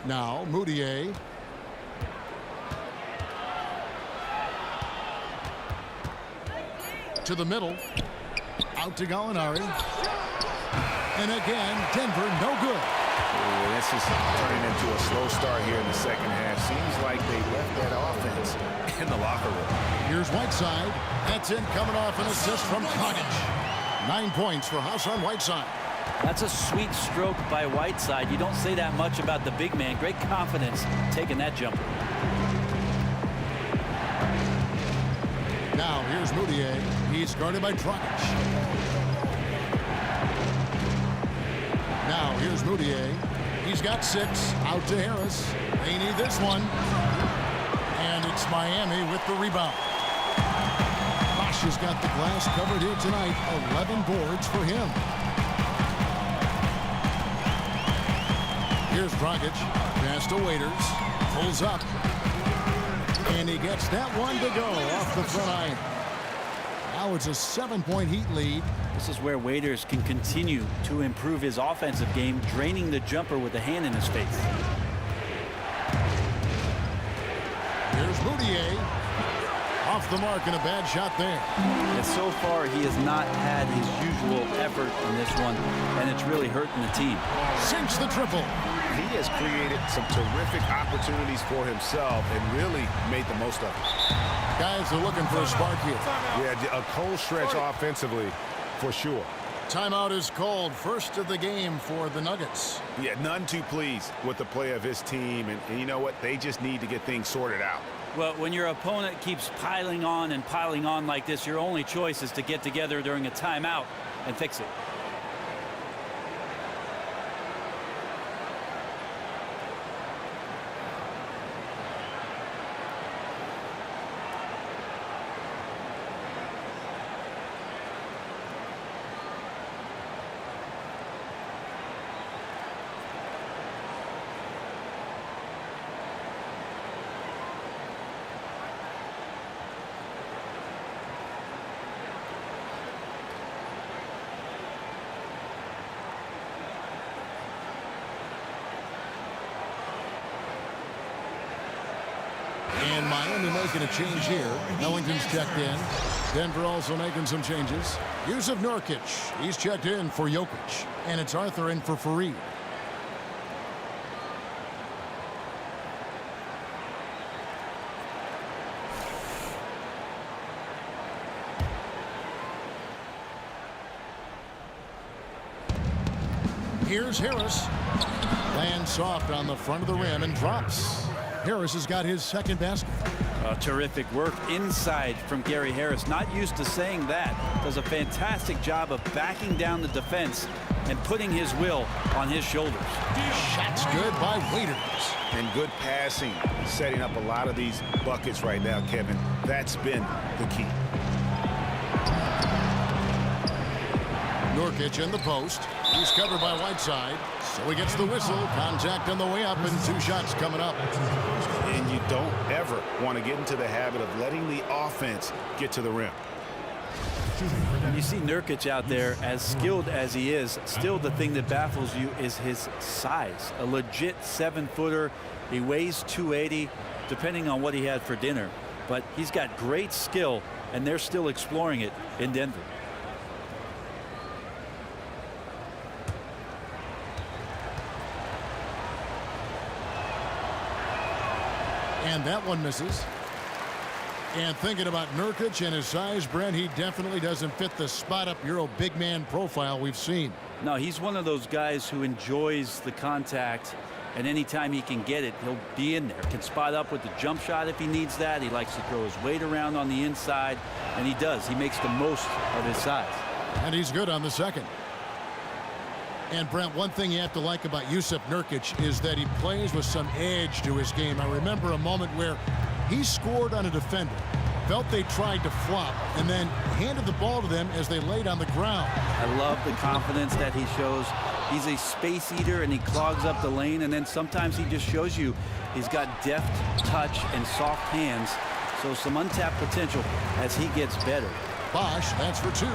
Now, Moutier. To the middle. Out to Gallinari. And again, Denver, no good. This is turning into a slow start here in the second half. Seems like they left that offense in the locker room. Here's Whiteside. That's in, coming off an assist from Dragic. 9 points for Hassan Whiteside. That's a sweet stroke by Whiteside. You don't say that much about the big man. Great confidence taking that jumper. Now here's Moutier. He's guarded by Dragic. Now here's Moutier. He's got 6. Out to Harris. They need this one. And it's Miami with the rebound. Bosh has got the glass covered here tonight. 11 boards for him. Here's Dragic. Pass to Waiters. Pulls up. And he gets that one to go off the front iron. Now it's a 7-point Heat lead. This is where Waiters can continue to improve his offensive game, draining the jumper with a hand in his face. Here's Moutier. Off the mark and a bad shot there. And so far, he has not had his usual effort in this one, and it's really hurting the team. Sinks the triple. He has created some terrific opportunities for himself and really made the most of it. Guys are looking for a spark here. Yeah, a cold stretch offensively for sure. Timeout is called. First of the game for the Nuggets. Yeah, none too pleased with the play of his team. And you know what? They just need to get things sorted out. Well, when your opponent keeps piling on and piling on like this, your only choice is to get together during a timeout and fix it. And Miami making a change here. Ellington's checked in. Denver also making some changes. Yusuf Nurkic, he's checked in for Jokic. And it's Arthur in for Fareed. Here's Harris. Lands soft on the front of the rim and drops. Harris has got his second basket. Terrific work inside from Gary Harris. Not used to saying that. Does a fantastic job of backing down the defense and putting his will on his shoulders. Shot's good by Waiters. And good passing, setting up a lot of these buckets right now, Kevin. That's been the key. Nurkic in the post. He's covered by Whiteside. So he gets the whistle. Contact on the way up and 2 shots coming up. And you don't ever want to get into the habit of letting the offense get to the rim. And you see Nurkic out there, as skilled as he is, still the thing that baffles you is his size. A legit 7-footer. He weighs 280, depending on what he had for dinner. But he's got great skill, and they're still exploring it in Denver. And that one misses. And thinking about Nurkic and his size, Brent, he definitely doesn't fit the spot-up Euro big man profile we've seen. No, he's one of those guys who enjoys the contact, and anytime he can get it, he'll be in there. Can spot up with the jump shot if he needs that. He likes to throw his weight around on the inside, and he does. He makes the most of his size. And he's good on the second. And, Brent, one thing you have to like about Yusuf Nurkic is that he plays with some edge to his game. I remember a moment where he scored on a defender, felt they tried to flop, and then handed the ball to them as they laid on the ground. I love the confidence that he shows. He's a space eater, and he clogs up the lane, and then sometimes he just shows you he's got deft touch and soft hands, so some untapped potential as he gets better. Bosch, that's for 2.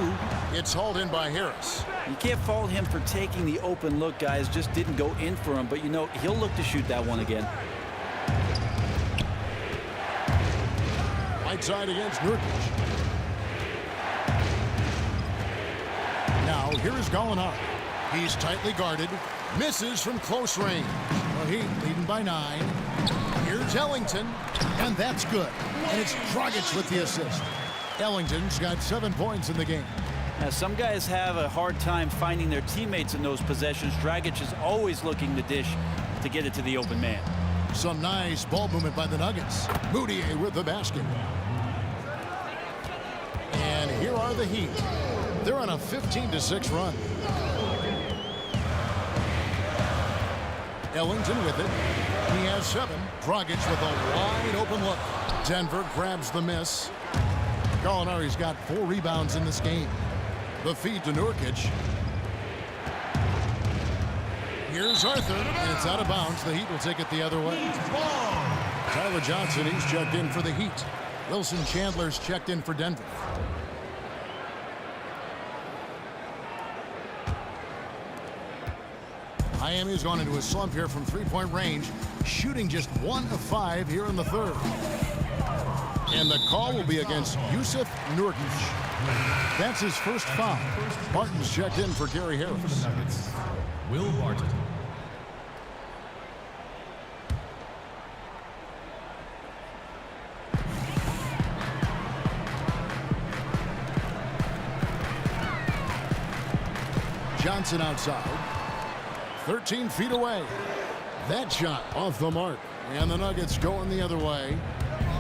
It's hauled in by Harris. You can't fault him for taking the open look, guys. Just didn't go in for him, but you know, he'll look to shoot that one again. Right side against Nurkic. Now, here is Gallinari. He's tightly guarded. Misses from close range. The Heat leading by 9. Here's Ellington. And that's good. And it's Dragic with the assist. Ellington's got 7 points in the game. Now, some guys have a hard time finding their teammates in those possessions. Dragic is always looking to dish to get it to the open man. Some nice ball movement by the Nuggets. Moutier with the basket. And here are the Heat. They're on a 15-6 run. Ellington with it. He has 7. Dragic with a wide open look. Denver grabs the miss. Gallinari's got 4 rebounds in this game. The feed to Nurkic. Here's Arthur, and it's out of bounds. The Heat will take it the other way. Tyler Johnson, he's checked in for the Heat. Wilson Chandler's checked in for Denver. Miami's gone into a slump here from three-point range, shooting just 1 of 5 here in the third. And the call will be against Jusuf Nurkic. That's his first foul. Barton's checked in for Gary Harris. Nuggets, Will Barton. Johnson outside. 13 feet away. That shot off the mark. And the Nuggets going the other way.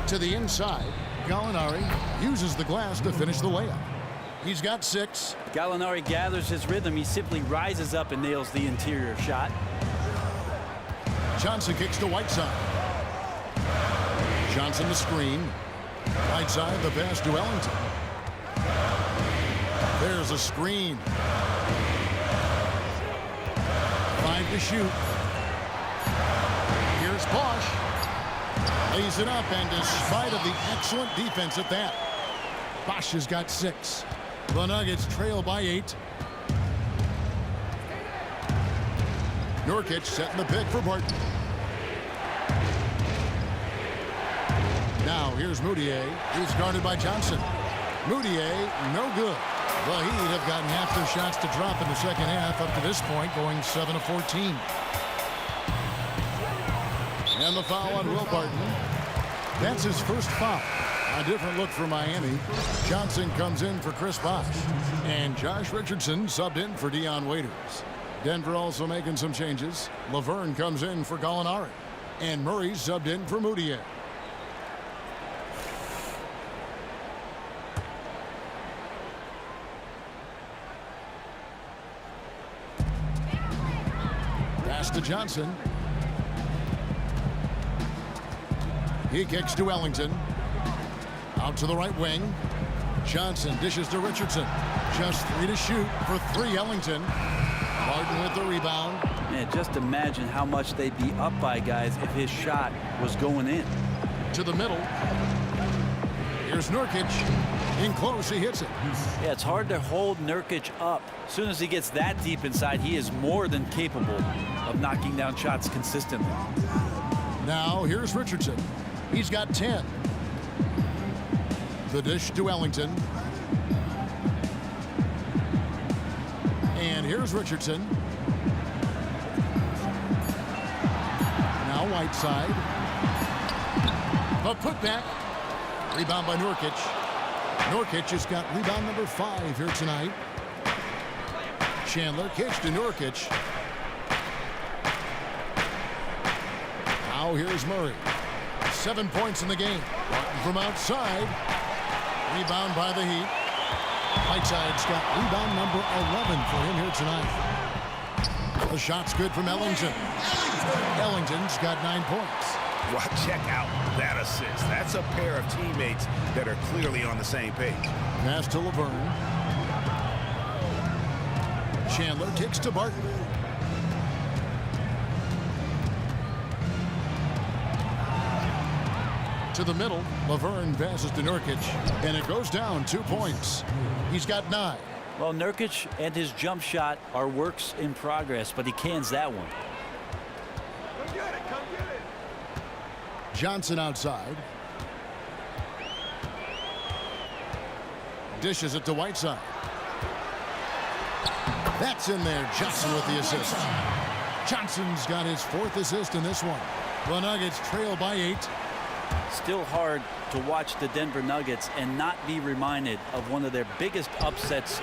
To the inside. Gallinari uses the glass to finish the layup. He's got 6. Gallinari gathers his rhythm. He simply rises up and nails the interior shot. Johnson kicks to Whiteside. Johnson the screen. Whiteside the pass to Ellington. There's a screen. 5 to shoot. Here's Bosch. Lays it up, and despite of the excellent defense at that, Bosch has got 6. The Nuggets trail by 8. Nurkic setting the pick for Barton. Now here's Mudiay. He's guarded by Johnson. Mudiay, no good. The Heat have gotten half their shots to drop in the second half up to this point, going 7 of 14. And the foul on Will Barton. That's his first foul. A different look for Miami. Johnson comes in for Chris Bosh. And Josh Richardson subbed in for Dion Waiters. Denver also making some changes. Laverne comes in for Gallinari. And Murray subbed in for Mudiay. Pass to Johnson. He kicks to Ellington. Out to the right wing. Johnson dishes to Richardson. Just 3 to shoot for 3, Ellington. Barton with the rebound. Man, just imagine how much they'd be up by, guys, if his shot was going in. To the middle. Here's Nurkic. In close, he hits it. Yeah, it's hard to hold Nurkic up. As soon as he gets that deep inside, he is more than capable of knocking down shots consistently. Now, here's Richardson. He's got 10. The dish to Ellington. And here's Richardson. Now Whiteside. A putback. Rebound by Nurkic. Nurkic has got rebound number 5 here tonight. Chandler kicks to Nurkic. Now here's Murray. 7 points in the game. Barton from outside. Rebound by the Heat. Whiteside's got rebound number 11 for him here tonight. The shot's good from Ellington. Ellington's got 9 points. Well, check out that assist. That's a pair of teammates that are clearly on the same page. Pass to Laverne. Chandler kicks to Barton. To the middle. Laverne passes to Nurkic. And it goes down 2 points. He's got 9. Well, Nurkic and his jump shot are works in progress, but he cans that one. Johnson outside. Dishes it to Whiteside. That's in there. Johnson with the assist. Johnson's got his 4th assist in this one. The Nuggets trail by 8. Still hard to watch the Denver Nuggets and not be reminded of one of their biggest upsets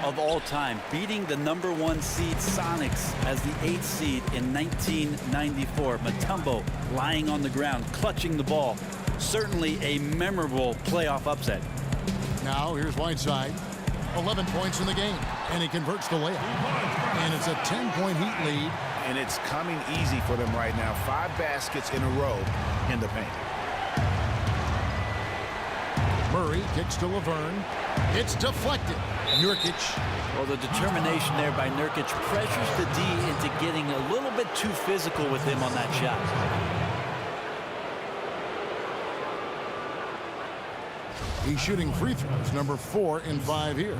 of all time, beating the #1 seed Sonics as the 8th seed in 1994. Mutombo lying on the ground, clutching the ball. Certainly a memorable playoff upset. Now here's Whiteside. 11 points in the game, and he converts the layup. And it's a 10-point Heat lead. And it's coming easy for them right now. 5 baskets in a row in the paint. Murray kicks to Laverne. It's deflected. Nurkic. Well, the determination there by Nurkic pressures the D into getting a little bit too physical with him on that shot. He's shooting free throws, number 4 in 5 here.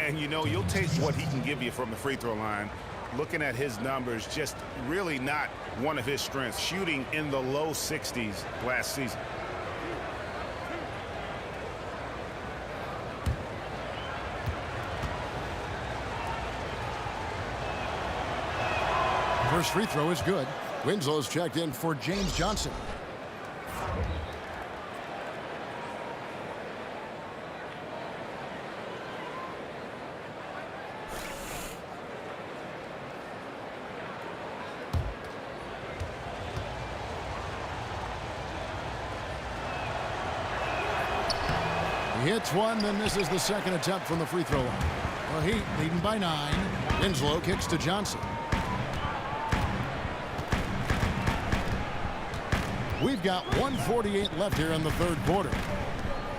And you know, you'll take what he can give you from the free throw line looking at his numbers, just really not one of his strengths. Shooting in the low 60s last season. First free throw is good. Winslow's checked in for James Johnson. He hits one, then misses the second attempt from the free throw line. Well, Heat leading by 9. Winslow kicks to Johnson. We've got 1:48 left here in the third quarter.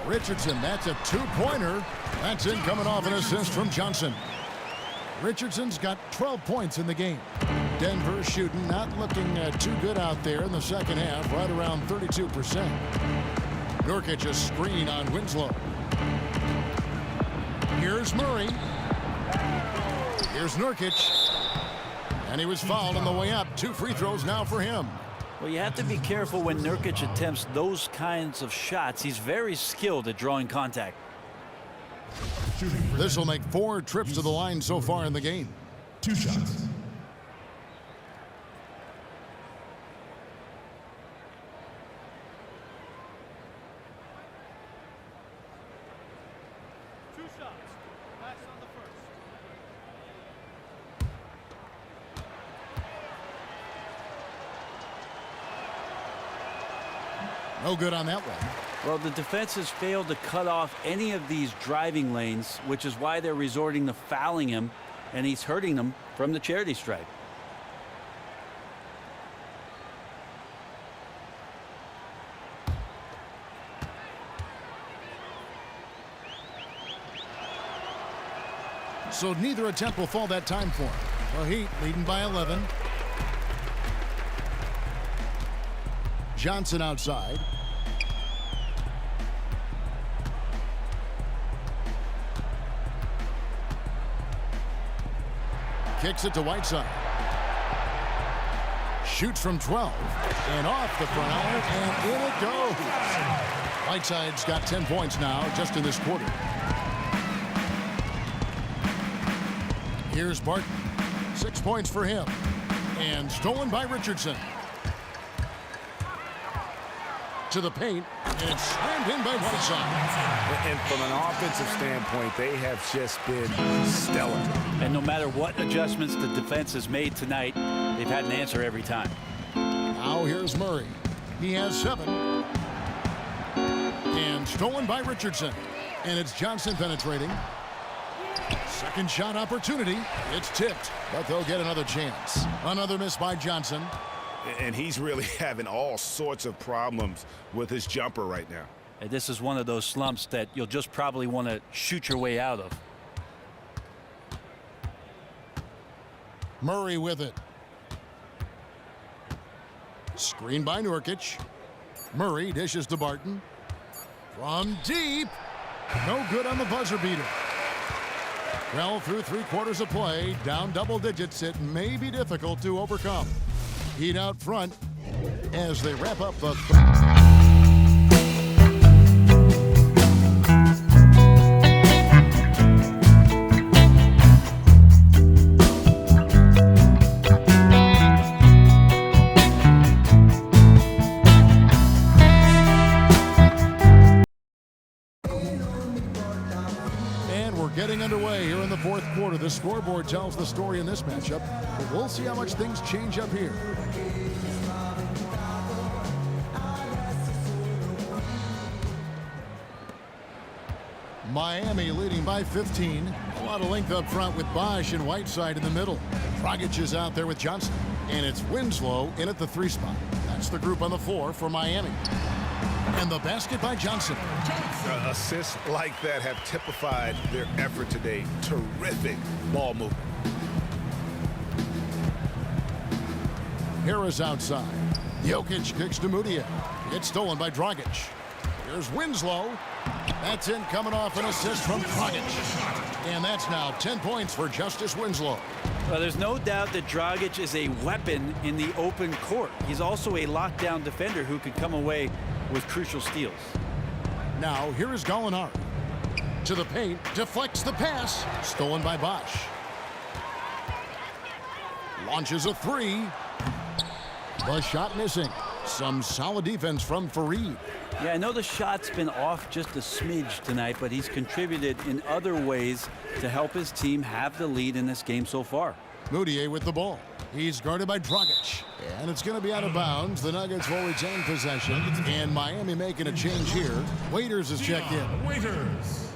Richardson, that's a two-pointer. That's in, coming off an assist from Johnson. Richardson's got 12 points in the game. Denver shooting, not looking too good out there in the second half, right around 32%. Nurkic a screen on Winslow. Here's Murray. Here's Nurkic. And he was fouled on the way up. 2 free throws now for him. Well, you have to be careful when Nurkic attempts those kinds of shots. He's very skilled at drawing contact. This will make 4 trips to the line so far in the game. 2 shots. No good on that one. Well, the defense has failed to cut off any of these driving lanes, which is why they're resorting to fouling him, and he's hurting them from the charity stripe. So neither attempt will fall that time for him. Well, Heat leading by 11. Johnson outside. Kicks it to Whiteside. Shoots from 12. And off the front iron, and in it goes. Whiteside's got 10 points now just in this quarter. Here's Barton. 6 points for him. And stolen by Richardson. To the paint, and it's slammed in by Whiteside. And from an offensive standpoint, they have just been stellar. And no matter what adjustments the defense has made tonight, they've had an answer every time. Now here's Murray. He has 7. And stolen by Richardson. And it's Johnson penetrating. Second shot opportunity. It's tipped, but they'll get another chance. Another miss by Johnson. And he's really having all sorts of problems with his jumper right now. And this is one of those slumps that you'll just probably want to shoot your way out of. Murray with it. Screen by Nurkic. Murray dishes to Barton. From deep. No good on the buzzer beater. Well, through 3 quarters of play, down double digits, it may be difficult to overcome. Heat out front as they wrap up the getting underway here in the fourth quarter. The scoreboard tells the story in this matchup, but we'll see how much things change up here. Miami leading by 15. A lot of length up front with Bosch and Whiteside in the middle. Dragic is out there with Johnson. And it's Winslow in at the 3 spot. That's the group on the floor for Miami. And the basket by Johnson. Assists like that have typified their effort today. Terrific ball movement. Harris outside. Jokic kicks to Mudia. It's stolen by Dragic. Here's Winslow. That's in, coming off an assist from Dragic. And that's now 10 points for Justice Winslow. Well, there's no doubt that Dragic is a weapon in the open court. He's also a lockdown defender who could come away with crucial steals. Now here is Gallinari. To the paint, deflects the pass. Stolen by Bosch. Launches a three. The shot missing. Some solid defense from Faried. Yeah, I know the shot's been off just a smidge tonight, but he's contributed in other ways to help his team have the lead in this game so far. Moutier with the ball. He's guarded by Dragic. And it's going to be out of bounds. The Nuggets will retain possession. And Miami making a change here. Waiters is checked in. Waiters.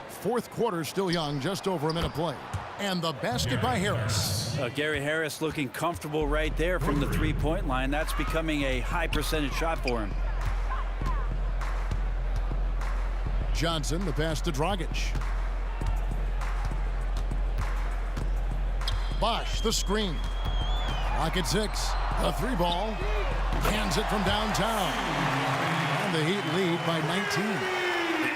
Fourth quarter still young, just over a minute play. And the basket by Harris. Gary Harris looking comfortable right there from the three-point line. That's becoming a high percentage shot for him. Johnson, the pass to Dragic. Bosch, the screen. Rocket 6, a three ball. Hands it from downtown. And the Heat lead by 19.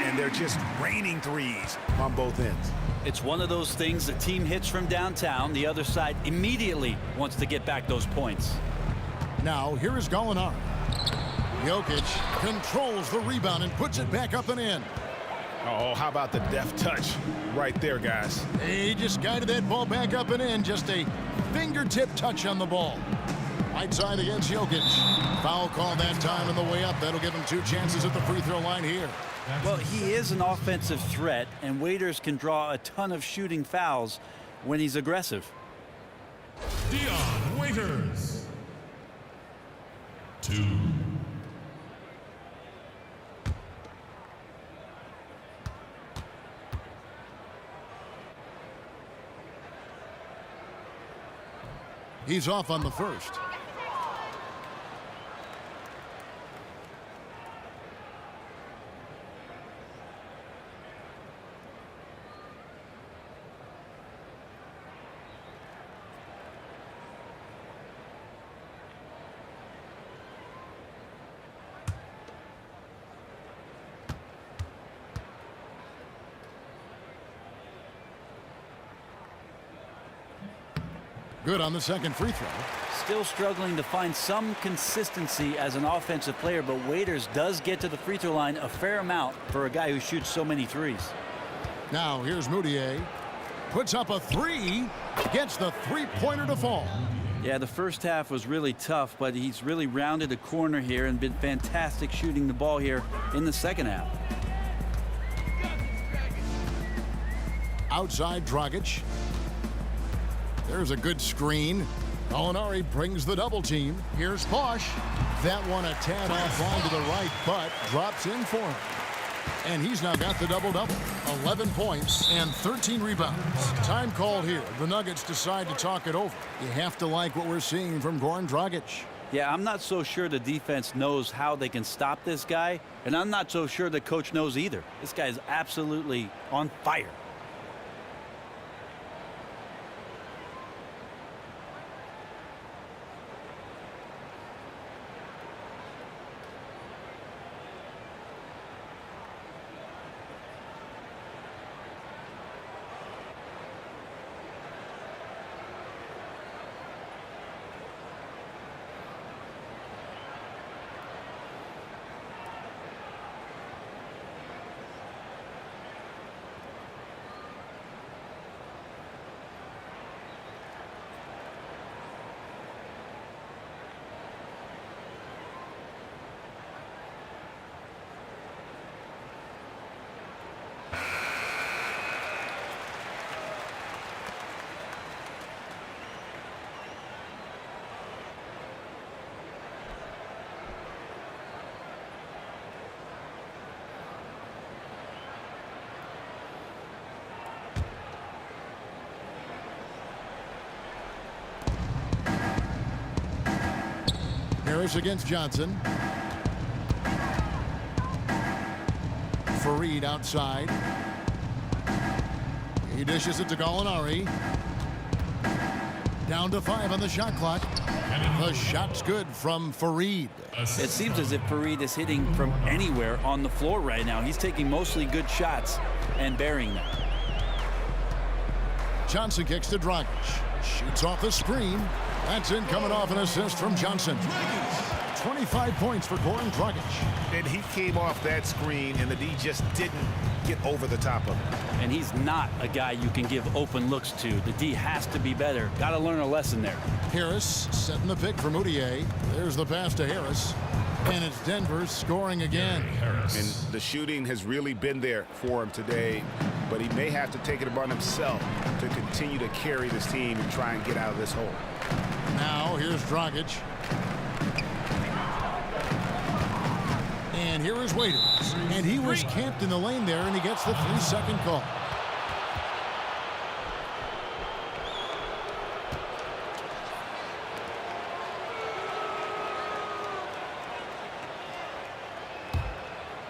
And they're just raining threes on both ends. It's one of those things, the team hits from downtown. The other side immediately wants to get back those points. Now, here is Gallinari. Jokic controls the rebound and puts it back up and in. Oh, how about the deft touch right there, guys? He just guided that ball back up and in. Just a fingertip touch on the ball. Right side against Jokic. Foul call that time on the way up. That'll give him 2 chances at the free throw line here. Well, he is an offensive threat, and Waiters can draw a ton of shooting fouls when he's aggressive. Dion Waiters. 2. He's off on the first. Good on the second free throw. Still struggling to find some consistency as an offensive player, but Waiters does get to the free throw line a fair amount for a guy who shoots so many threes. Now here's Moutier. Puts up a three. Gets the three-pointer to fall. Yeah, the first half was really tough, but he's really rounded a corner here and been fantastic shooting the ball here in the second half. Outside Dragic. There's a good screen. Gallinari brings the double team. Here's Bosch. That one a tad offline to the right, but drops in for him. And he's now got the double-double. 11 points and 13 rebounds. Time called here. The Nuggets decide to talk it over. You have to like what we're seeing from Goran Dragic. Yeah, I'm not so sure the defense knows how they can stop this guy, and I'm not so sure the coach knows either. This guy is absolutely on fire. Harris against Johnson. Faried outside. He dishes it to Gallinari. Down to 5 on the shot clock. The shot's good from Faried. It seems as if Faried is hitting from anywhere on the floor right now. He's taking mostly good shots and burying them. Johnson kicks to Dragic. Shoots off the screen. That's in, coming off an assist from Johnson. 25 points for Goran Dragic. And he came off that screen, and the D just didn't get over the top of him. And he's not a guy you can give open looks to. The D has to be better. Got to learn a lesson there. Harris setting the pick for Moutier. There's the pass to Harris. And it's Denver scoring again. And the shooting has really been there for him today, but he may have to take it upon himself to continue to carry this team and try and get out of this hole. Now here's Dragic. And here is Waiters. And he was camped in the lane there, and he gets the 3-second call.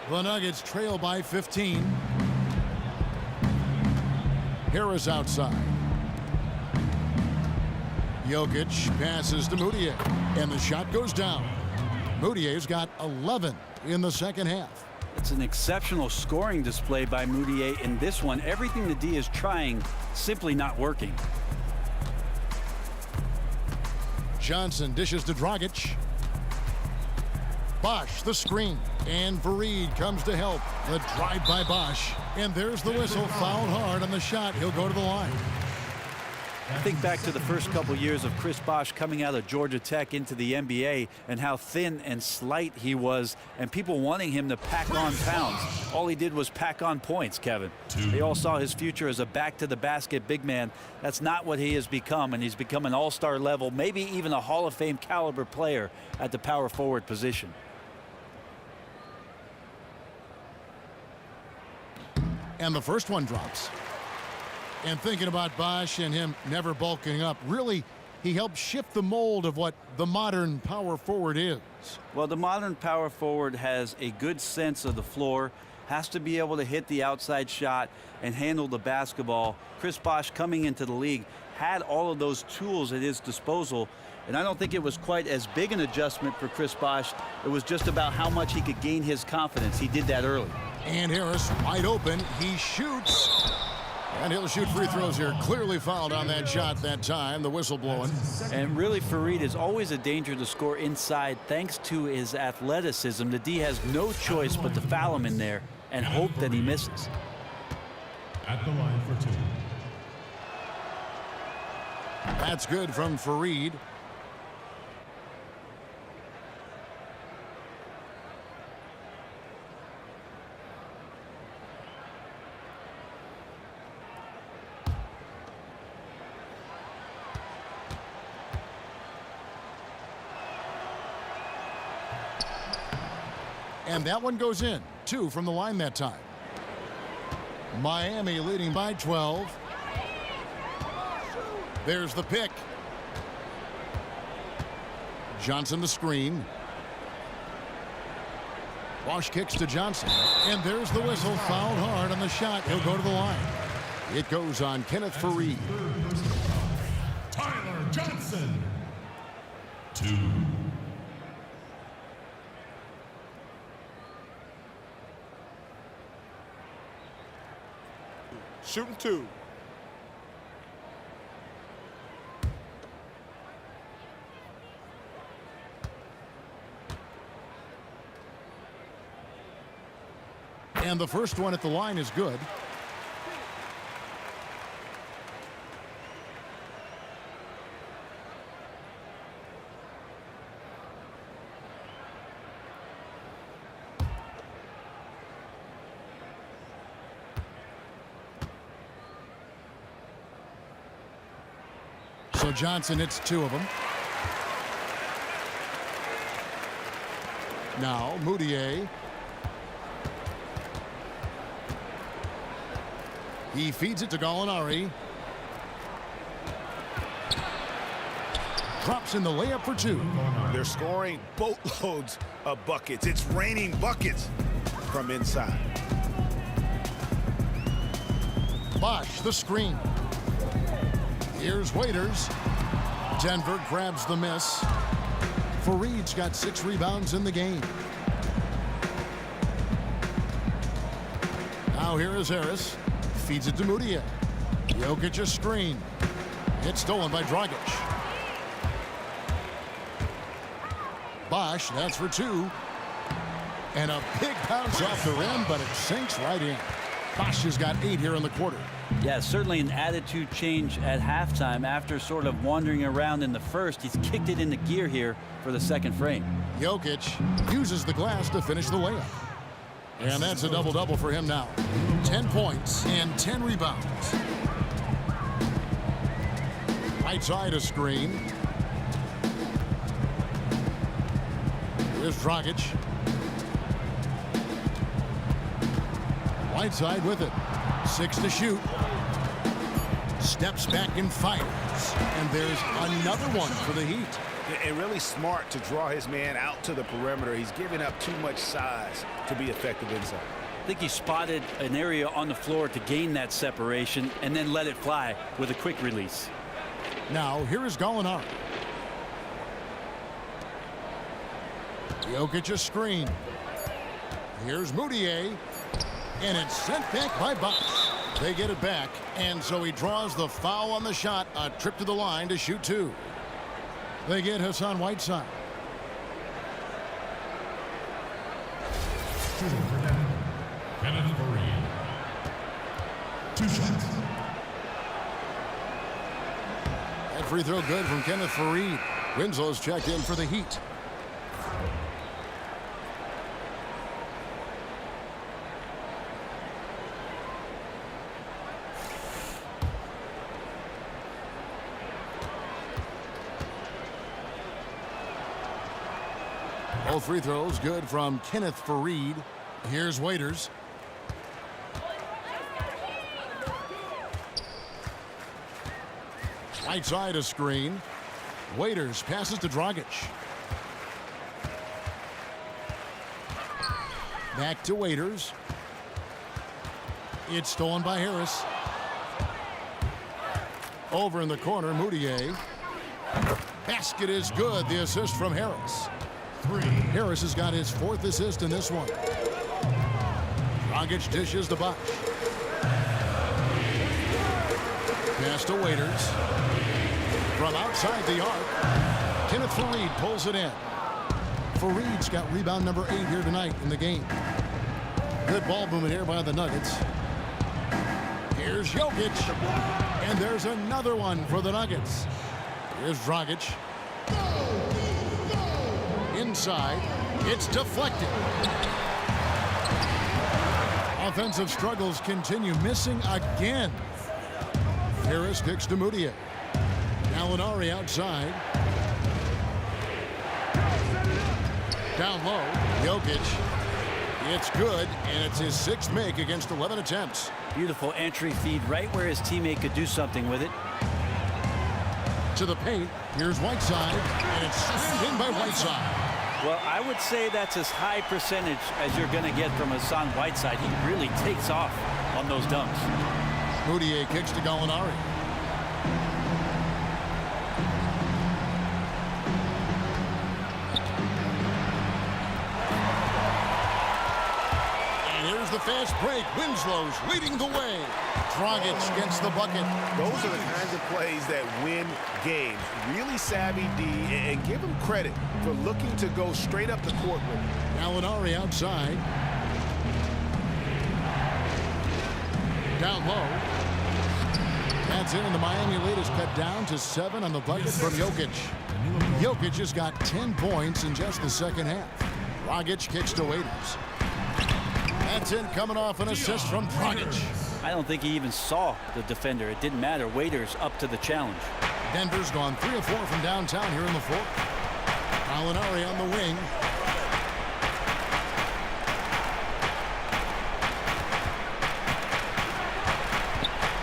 The Nuggets trail by 15. Harris outside. Jokic passes to Moutier, and the shot goes down. Moutier's got 11 in the second half. It's an exceptional scoring display by Moutier in this one. Everything the D is trying, simply not working. Johnson dishes to Dragic. Bosh the screen, and Faried comes to help. The drive by Bosh, and there's the whistle. Fouled hard on the shot. He'll go to the line. Think back to the first couple years of Chris Bosh coming out of Georgia Tech into the NBA and how thin and slight he was, and people wanting him to pack on pounds. All he did was pack on points, Kevin. They all saw his future as a back-to-the-basket big man. That's not what he has become, and he's become an all-star level, maybe even a Hall of Fame caliber player at the power forward position. And the first one drops. And thinking about Bosh and him never bulking up, really, he helped shift the mold of what the modern power forward is. Well, the modern power forward has a good sense of the floor, has to be able to hit the outside shot and handle the basketball. Chris Bosh, coming into the league, had all of those tools at his disposal, and I don't think it was quite as big an adjustment for Chris Bosh. It was just about how much he could gain his confidence. He did that early. And Harris wide open. He shoots. And he'll shoot free throws here. Clearly fouled on that shot that time. The whistle blowing. And really, Faried is always a danger to score inside thanks to his athleticism. The D has no choice but to foul him in there and hope that he misses. At the line for 2. That's good from Faried. And that one goes in. 2 from the line that time. Miami leading by 12. There's the pick. Johnson the screen. Bosh kicks to Johnson. And there's the whistle. Fouled hard on the shot. He'll go to the line. It goes on Kenneth Faried. Tyler Johnson. 2. Shooting 2. And the first one at the line is good. So Johnson hits 2 of them. Now Moutier. He feeds it to Gallinari. Drops in the layup for 2. They're scoring boatloads of buckets. It's raining buckets from inside. Bosh the screen. Here's Waiters. Denver grabs the miss. Fareed's got 6 rebounds in the game. Now here is Harris. Feeds it to Mudiay. Jokic a screen. It's stolen by Dragic. Bosh, that's for 2. And a big bounce off the rim, but it sinks right in. Bosh has got 8 here in the quarter. Yeah, certainly an attitude change at halftime. After sort of wandering around in the first, he's kicked it into gear here for the second frame. Jokic uses the glass to finish the layup. And that's a double-double for him now. 10 points and 10 rebounds. Right side a screen. Here's Dragic. Right side with it. 6 to shoot. Steps back and fires. And there's another one for the Heat. And really smart to draw his man out to the perimeter. He's giving up too much size to be effective inside. I think he spotted an area on the floor to gain that separation and then let it fly with a quick release. Now, here is Gallinari. Jokic a screen. Here's Mudiay. And it's sent back by Bosh. They get it back, and so he draws the foul on the shot. A trip to the line to shoot 2. They get Hassan Whiteside. Shooting for Denver, Kenneth Faried. 2 shots. That free throw good from Kenneth Faried. Winslow's checked in for the Heat. Both free throws good from Kenneth Faried. Here's Waiters. Right side a screen. Waiters passes to Dragic. Back to Waiters. It's stolen by Harris. Over in the corner, Mudiay. Basket is good. The assist from Harris. 3. Harris has got his 4th assist in this one. Dragic dishes the Bosh. Pass to Waiters. From outside the arc, Kenneth Faried pulls it in. Fareed's got rebound number 8 here tonight in the game. Good ball movement here by the Nuggets. Here's Jokic. And there's another one for the Nuggets. Here's Dragic. Inside, it's deflected. Offensive struggles continue, missing again. Harris kicks to Mudiay. Gallinari outside. Down low, Jokic. It's good, and it's his 6th make against 11 attempts. Beautiful entry feed right where his teammate could do something with it. To the paint, here's Whiteside, and it's slammed in by Whiteside. Well, I would say that's as high percentage as you're going to get from Hassan Whiteside. He really takes off on those dunks. Mudiay kicks to Gallinari. And here's the fast break. Winslow's leading the way. Dragic gets the bucket. Those are the kinds of plays that win games. Really savvy D, and give him credit for looking to go straight up the court with him. Gallinari outside. Down low. That's in, and the Miami lead is cut down to 7 on the bucket from Jokic. Jokic has got 10 points in just the second half. Dragic kicks to Waiters. That's in, coming off an assist from Dragic. I don't think he even saw the defender. It didn't matter. Waiters up to the challenge. Denver's gone 3 of 4 from downtown here in the 4th. Gallinari on the wing.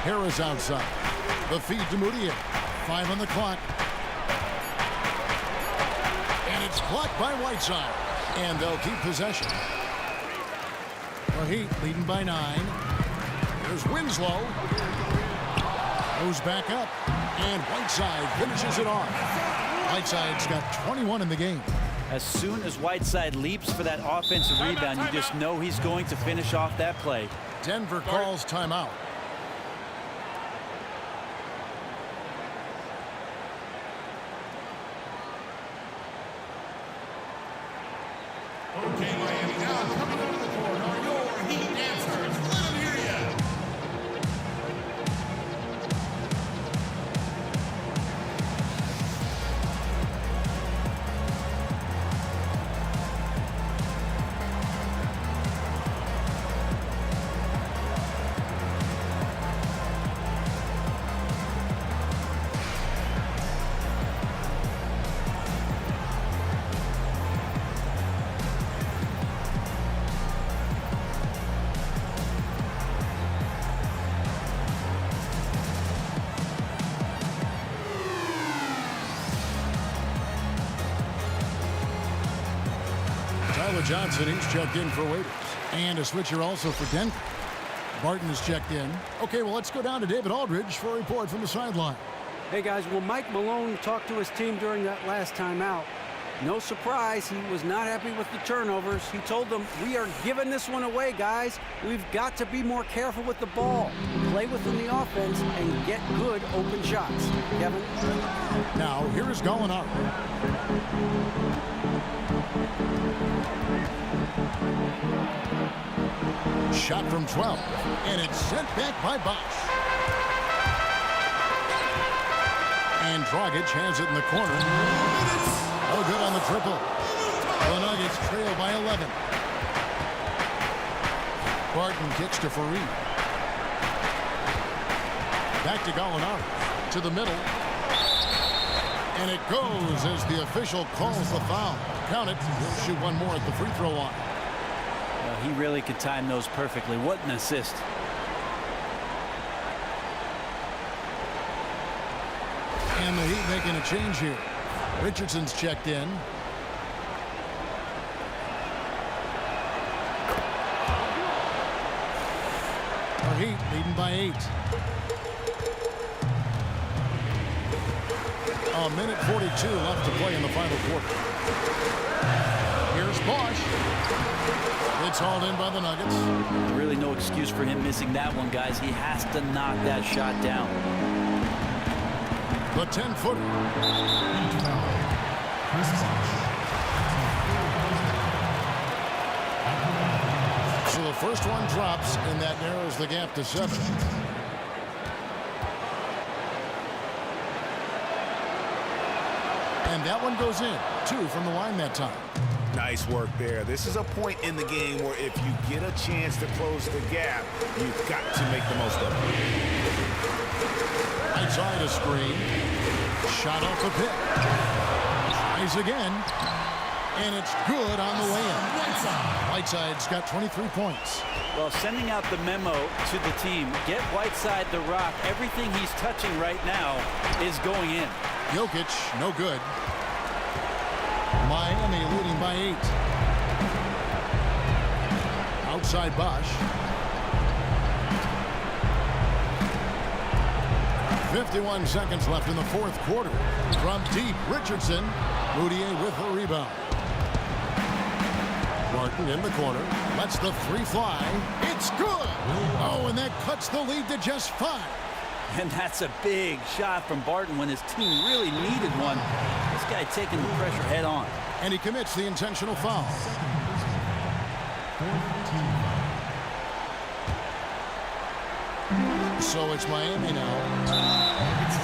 Harris outside. The feed to Mudiay. 5 on the clock. And it's blocked by Whiteside. And they'll keep possession. The Heat leading by 9. Here's Winslow. Goes back up. And Whiteside finishes it off. Whiteside's got 21 in the game. As soon as Whiteside leaps for that offensive rebound, you just know he's going to finish off that play. Denver calls timeout. Okay, Miami, now coming out of the court are your Heat dancers. Let them hear ya. Tyler Johnson, he's checked in for waivers. And a switcher also for Denver. Barton is checked in. Okay, well, let's go down to David Aldridge for a report from the sideline. Hey, guys, well, Mike Malone talked to his team during that last timeout. No surprise, he was not happy with the turnovers. He told them, we are giving this one away, guys. We've got to be more careful with the ball, play within the offense, and get good open shots. Kevin? Now, here is Gallinari. Shot from 12, and it's sent back by Bosch. And Dragic has it in the corner. No good on the triple. The Nuggets trail by 11. Barton kicks to Fareed. Back to Gallinari. To the middle. And it goes as the official calls the foul. Count it. He'll shoot one more at the free throw line. He really could time those perfectly. What an assist. And the Heat making a change here. Richardson's checked in. The Heat leading by 8. A minute 42 left to play in the final quarter. Here's Bosch. It's hauled in by the Nuggets. Really no excuse for him missing that one, guys. He has to knock that shot down. The 10-footer. So the first one drops, and that narrows the gap to 7. And that one goes in. 2 from the line that time. Nice work there. This is a point in the game where if you get a chance to close the gap, you've got to make the most of it. Outside a screen. Shot off the pick. Tries again. And it's good on the way in. Whiteside's got 23 points. Well, sending out the memo to the team, get Whiteside the rock. Everything he's touching right now is going in. Jokic, no good. Miami leading by 8. Outside Bosch. 51 seconds left in the fourth quarter. From deep, Richardson. Moutier with the rebound. Martin in the corner. Lets the 3 fly. It's good! Oh, and that cuts the lead to just 5. And that's a big shot from Barton when his team really needed one. This guy taking the pressure head on. And he commits the intentional foul. So it's Miami now.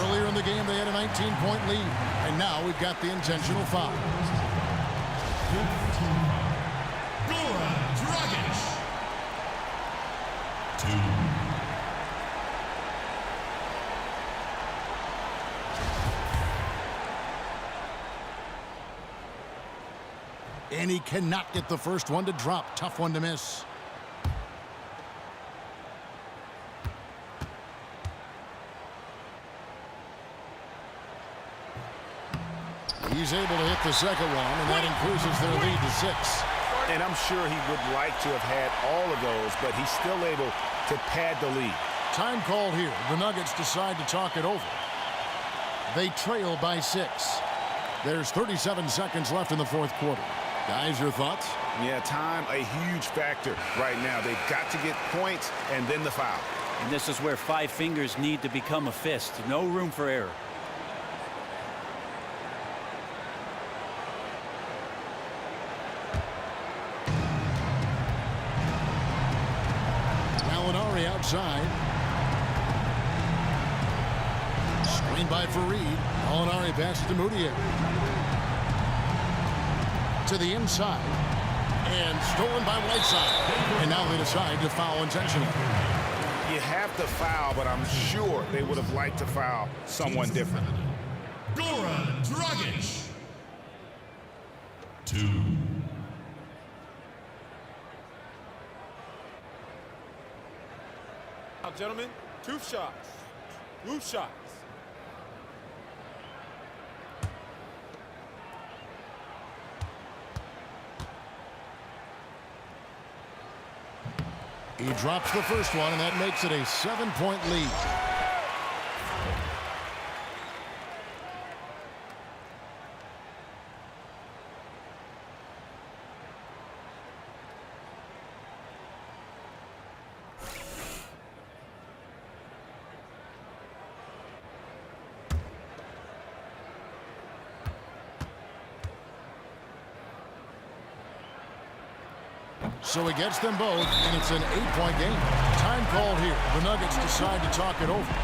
Earlier in the game, they had a 19-point lead. And now we've got the intentional foul. Goran Dragic. 2. And he cannot get the first one to drop. Tough one to miss. He's able to hit the second one, and that increases their lead to 6. And I'm sure he would like to have had all of those, but he's still able to pad the lead. Time called here. The Nuggets decide to talk it over. They trail by 6. There's 37 seconds left in the fourth quarter. Guys, your thoughts? Yeah, time a huge factor right now. They've got to get points and then the foul. And this is where 5 fingers need to become a fist. No room for error. Gallinari outside. Screen by Fareed. Gallinari passes to Moutier. To the inside. And stolen by Whiteside. And now they decide to foul intentionally. You have to foul, but I'm sure they would have liked to foul someone different. Goran Dragic. 2. Now, gentlemen, 2 shots. 2 shots. He drops the first one, and that makes it a 7-point lead. So he gets them both, and it's an 8-point game. Time called here. The Nuggets decide to talk it over.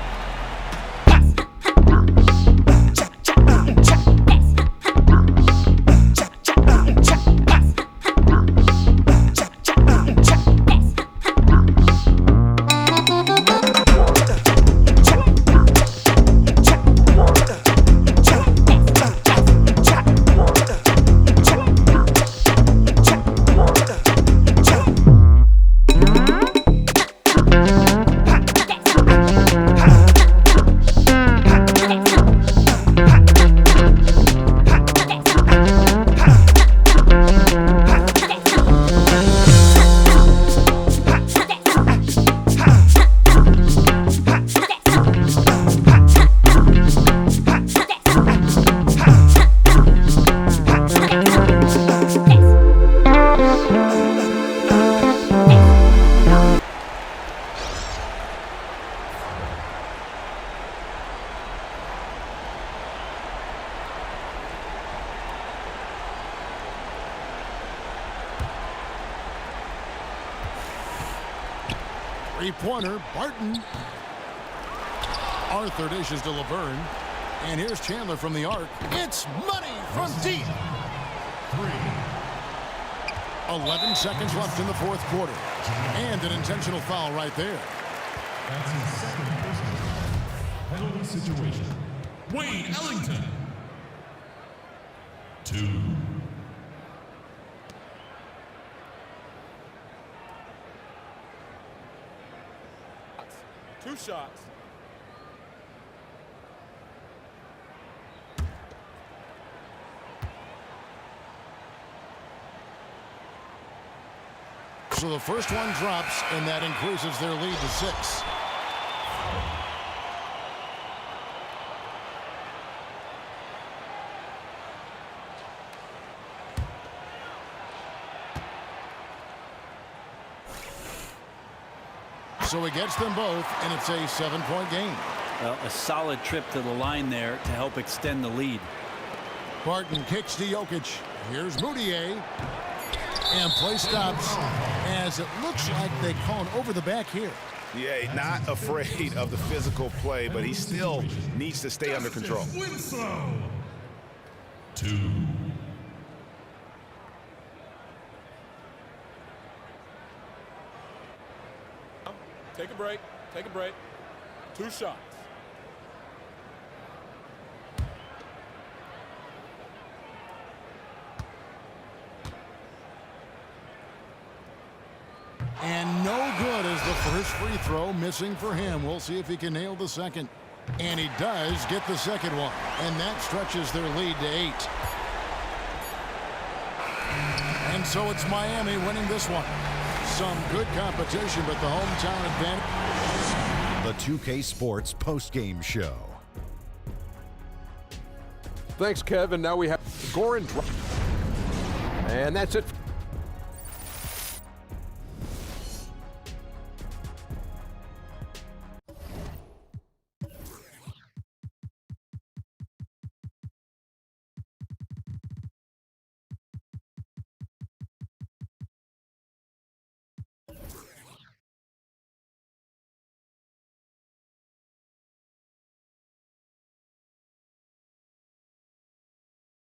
Three-pointer, Barton. Arthur dishes to Laverne. And here's Chandler from the arc. It's money from deep. 11 seconds left in the fourth quarter. And an intentional foul right there. That's his second personal penalty situation. Wayne Ellington. 2. 2 shots. So the first one drops, and that increases their lead to 6. So he gets them both, and it's a 7-point game. Well, a solid trip to the line there to help extend the lead. Barton kicks to Jokic. Here's Moutier. And play stops as it looks like they call an over the back here. Yeah, not afraid of the physical play, but he still needs to stay under control. Winslow. 2. Take a break. Take a break. 2 shots. And no good as the first free throw missing for him. We'll see if he can nail the second. And he does get the second one. And that stretches their lead to 8. And so it's Miami winning this one. Some good competition, but the hometown advantage. The 2K Sports postgame show. Thanks, Kevin. Now we have Goran. And that's it.